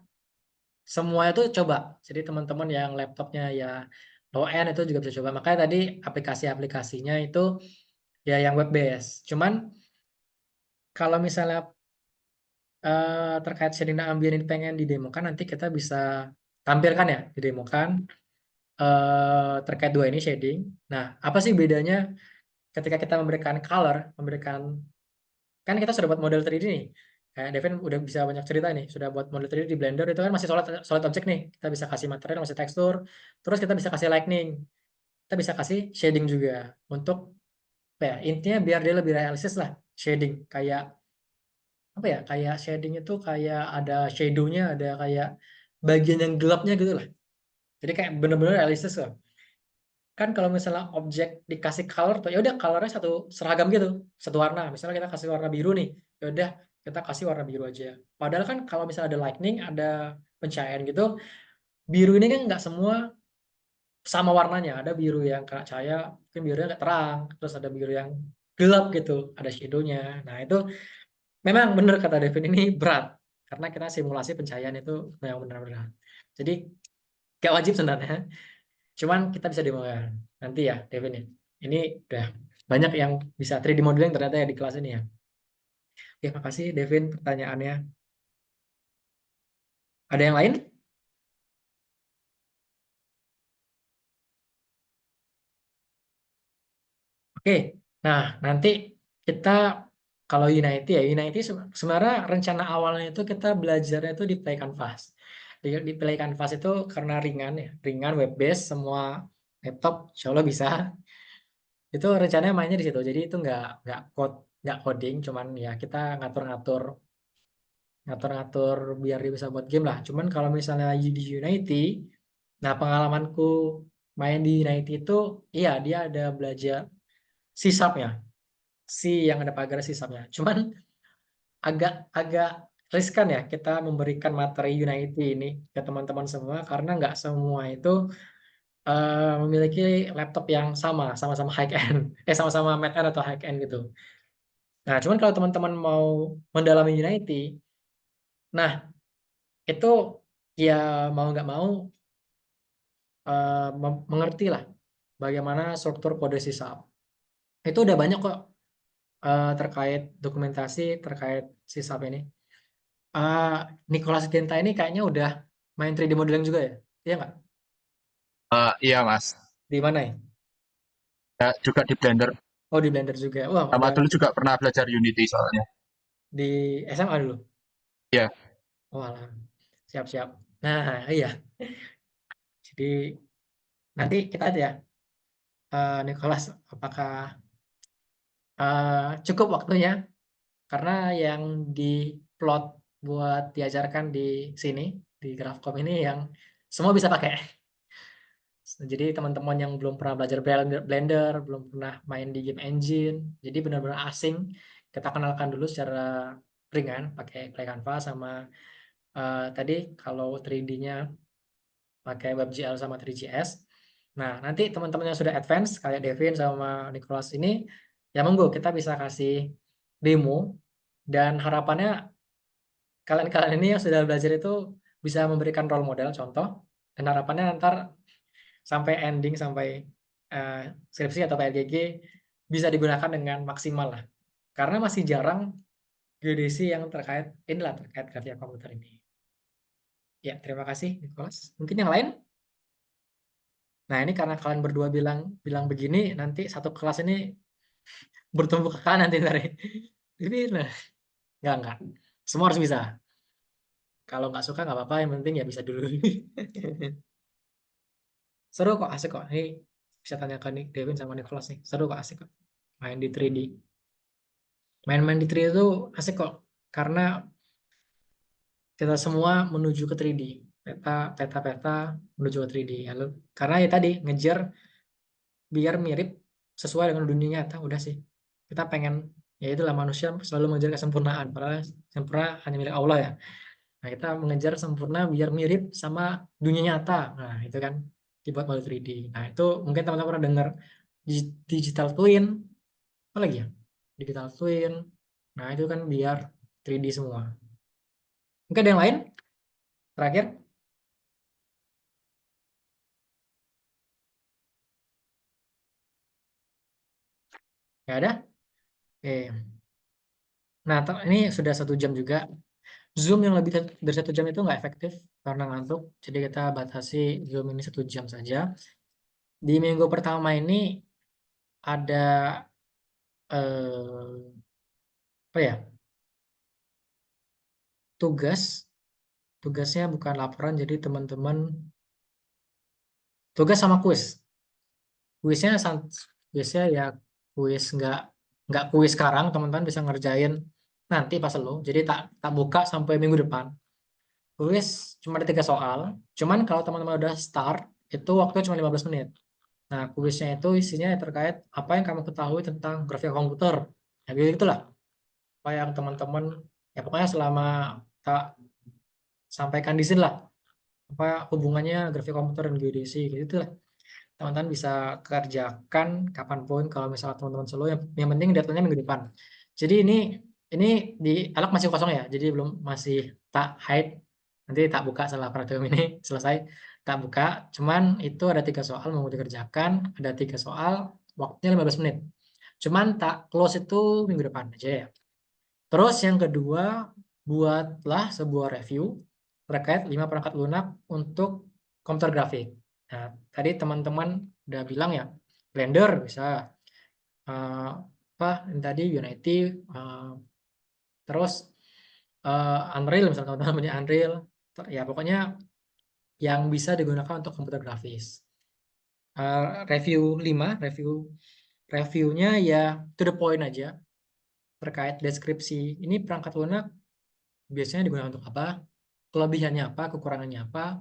Speaker 1: semua itu coba. Jadi teman-teman yang laptopnya ya low end itu juga bisa coba. Makanya tadi aplikasi-aplikasinya itu ya yang web based. Cuman kalau misalnya terkait shading dan ambient ini pengen didemokan, nanti kita bisa tampilkan ya, didemokan terkait dua ini shading. Nah, apa sih bedanya ketika kita memberikan color, kan kita sudah buat model 3D nih. Kayak Devin udah bisa banyak cerita nih, sudah buat model 3D di Blender itu kan masih solid object nih. Kita bisa kasih material, masih tekstur, terus kita bisa kasih lightning. Kita bisa kasih shading juga untuk apa ya? Intinya biar dia lebih realistis lah shading. Kayak apa ya? Kayak shading itu kayak ada shadow-nya, ada kayak bagian yang gelapnya gitu lah. Jadi kayak bener-bener realistis lah. Kan kalau misalnya objek dikasih color tuh ya udah colornya satu seragam gitu, satu warna. Misalnya kita kasih warna biru nih, ya udah kita kasih warna biru aja. Padahal kan kalau misalnya ada lightning, ada pencahayaan gitu, biru ini kan nggak semua sama warnanya. Ada biru yang kena cahaya, mungkin birunya nggak terang, terus ada biru yang gelap gitu, ada shadow-nya. Nah itu memang benar kata Devin, ini berat karena kita simulasi pencahayaan itu yang benar-benar. Jadi gak wajib sebenarnya. Cuman kita bisa demokan nanti ya, Devin ya. Ini udah banyak yang bisa 3D modeling ternyata ya di kelas ini ya. Oke, makasih Devin pertanyaannya. Ada yang lain? Oke, nah nanti kita kalau Unity ya, Unity sebenarnya rencana awalnya itu kita belajarnya itu di Play Canvas. Di Play Canvas itu karena ringan ya, ringan web based, semua laptop insya Allah bisa. Itu rencananya mainnya di situ. Jadi itu nggak coding, cuman ya kita ngatur-ngatur biar dia bisa buat game lah. Cuman kalau misalnya di Unity, nah pengalamanku main di Unity itu, iya dia ada belajar C-sharp-nya, C yang ada pagar C-sharp-nya. Cuman agak riskan ya kita memberikan materi Unity ini ke teman-teman semua karena nggak semua itu memiliki laptop yang sama-sama high end, sama-sama mid end atau high end gitu. Nah, cuman kalau teman-teman mau mendalami Unity, nah itu ya mau nggak mau mengerti lah bagaimana struktur kode sisap. Itu udah banyak kok terkait dokumentasi terkait sisap ini. Nicholas Genta ini kayaknya udah main 3D modeling juga ya? Iya nggak?
Speaker 4: Iya Mas.
Speaker 1: Di mana ya?
Speaker 4: Ya, juga di Blender.
Speaker 1: Oh, di Blender juga. Wah,
Speaker 4: Sama
Speaker 1: udah
Speaker 4: dulu juga pernah belajar Unity soalnya.
Speaker 1: di SMA dulu.
Speaker 4: Iya.
Speaker 1: Oh, alah. Siap-siap. Nah, iya. Jadi nanti kita aja ya, Nicholas, apakah cukup waktunya? Karena yang diplot buat diajarkan di sini, di Grafcom ini yang semua bisa pakai. Jadi teman-teman yang belum pernah belajar Blender, belum pernah main di game engine, jadi benar-benar asing, kita kenalkan dulu secara ringan pakai Play Canvas sama tadi kalau 3D-nya pakai WebGL sama 3GS. Nah, nanti teman-teman yang sudah advance kayak Devin sama Nicholas ini, ya monggo kita bisa kasih demo dan harapannya kalian-kalian ini yang sudah belajar itu bisa memberikan role model contoh dan harapannya ntar sampai ending sampai skripsi atau PLGG bisa digunakan dengan maksimal lah. Karena masih jarang geodesi yang terkait inilah terkait grafika komputer ini. Ya, terima kasih Nicholas. Mungkin yang lain? Nah, ini karena kalian berdua bilang begini, nanti satu kelas ini bertumbuh ke kanan nanti ntar. Ini nah, enggak. Semua harus bisa. Kalau nggak suka nggak apa-apa, yang penting ya bisa dulu. Seru kok, asik kok. Ini bisa tanyakan nih Devin sama Nicholas nih. Seru kok, asik kok. Main di 3D. Main-main di 3D itu asik kok. Karena kita semua menuju ke 3D. Peta menuju ke 3D. Lalu, karena ya tadi, ngejar biar mirip sesuai dengan dunia nyata. Udah sih. Kita pengen, ya itulah manusia selalu mengejar kesempurnaan. Padahal sempurna hanya milik Allah ya. Nah, kita mengejar sempurna biar mirip sama dunia nyata. Nah, itu kan dibuat melalui 3D. Nah, itu mungkin teman-teman pernah dengar digital twin. Apa lagi ya? Digital twin. Nah, itu kan biar 3D semua. Mungkin ada yang lain? Terakhir? Nggak ada? Oke. Nah, ini sudah 1 jam juga. Zoom yang lebih dari 1 jam itu nggak efektif karena ngantuk. Jadi kita batasi Zoom ini 1 jam saja. Di minggu pertama ini ada apa ya? Tugasnya bukan laporan, jadi teman-teman tugas sama kuis. Kuisnya ya kuis nggak kuis sekarang, teman-teman bisa ngerjain nanti pas lo. Jadi tak buka sampai minggu depan. Kuis cuma ada 3 soal. Cuman kalau teman-teman udah start itu waktunya cuma 15 menit. Nah, kuisnya itu isinya terkait apa yang kamu ketahui tentang grafika komputer. Ya gitu lah. Apa yang teman-teman ya pokoknya selama tak sampaikan di sini lah. Apa hubungannya grafik komputer dan geodesi gitu lah. Teman-teman bisa kerjakan kapanpun kalau misalnya teman-teman slow, yang penting deadline-nya minggu depan. Jadi ini di Alak masih kosong ya, jadi belum, masih tak hide, nanti tak buka setelah praktikum ini selesai, tak buka. Cuman itu ada 3 soal mau dikerjakan, ada 3 soal, waktunya 15 menit. Cuman tak close itu minggu depan aja ya. Terus yang kedua, buatlah sebuah review terkait 5 perangkat lunak untuk komputer grafik. Nah, tadi teman-teman udah bilang ya, Blender bisa, apa yang tadi Unity, terus Unreal, misalnya teman-teman punya Unreal, ya pokoknya yang bisa digunakan untuk komputer grafis. Reviewnya ya to the point aja terkait deskripsi. Ini perangkat lunak biasanya digunakan untuk apa? Kelebihannya apa? Kekurangannya apa?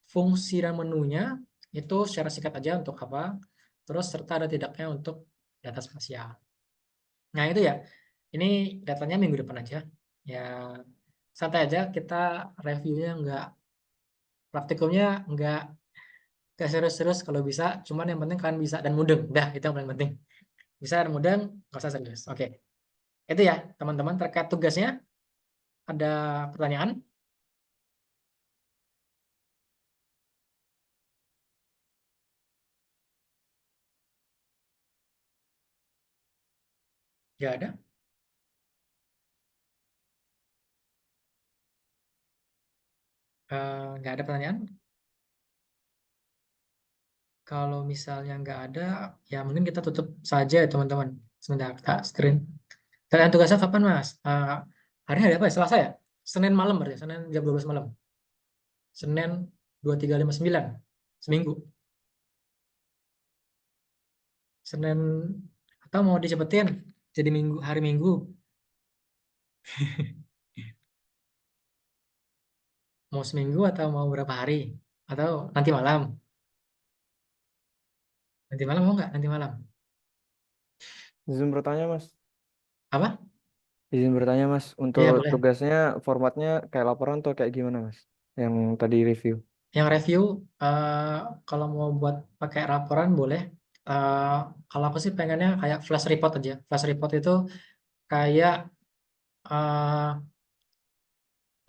Speaker 1: Fungsi dan menunya itu secara singkat aja untuk apa? Terus serta ada tidaknya untuk data spasial. Nah itu ya, ini datanya minggu depan aja. Ya santai aja, kita reviewnya praktikumnya nggak serius-serius kalau bisa. Cuman yang penting kalian bisa dan mudeng. Dah, itu yang paling penting. Bisa dan mudeng, nggak usah serius. Oke, itu ya teman-teman terkait tugasnya. Ada pertanyaan? Nggak ada? Nggak ada pertanyaan? Kalau misalnya nggak ada, ya mungkin kita tutup saja ya teman-teman. Sebentar, kita screen. Tanya tugasnya kapan, Mas? Hari ini ada apa ya? Selasa ya? Senin malam berarti, Senin jam 12 malam. Senin 23.59. Seminggu. Senin, atau mau dicepetin jadi hari Minggu. Mau seminggu atau mau berapa hari? Atau nanti malam? Nanti malam mau nggak? Nanti malam.
Speaker 2: Izin bertanya, Mas.
Speaker 1: Apa?
Speaker 2: Izin bertanya, Mas. Untuk
Speaker 1: Iya, boleh.
Speaker 2: tugasnya formatnya kayak laporan atau kayak gimana, Mas? Yang tadi review.
Speaker 1: Yang review, kalau mau buat pakai laporan boleh. Kalau aku sih pengennya kayak flash report aja. Flash report itu kayak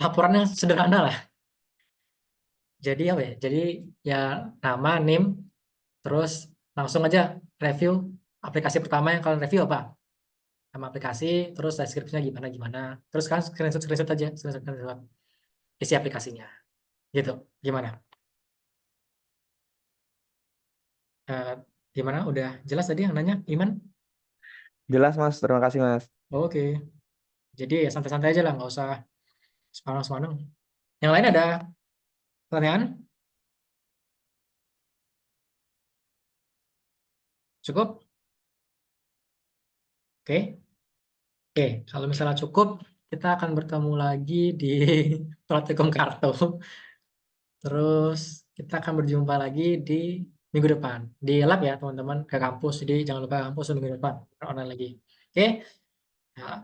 Speaker 1: laporan yang sederhana lah. Jadi apa ya? Jadi ya nama, name, terus langsung aja review aplikasi pertama yang kalian review apa? Nama aplikasi, terus deskripsinya gimana. Terus kan screenshot aja, screenshot isi aplikasinya. Gitu. Gimana? Gimana? Udah jelas tadi yang nanya, Iman?
Speaker 2: Jelas Mas, terima kasih Mas.
Speaker 1: Oke. Jadi ya santai-santai aja lah, nggak usah semanang-semanang. Yang lain ada pertanyaan? Cukup? Oke. Oke, kalau misalnya cukup, kita akan bertemu lagi di praktikum kartu. Terus kita akan berjumpa lagi di minggu depan. Di lab ya teman-teman, ke kampus. Jadi jangan lupa kampus minggu depan, online lagi. Oke. Nah,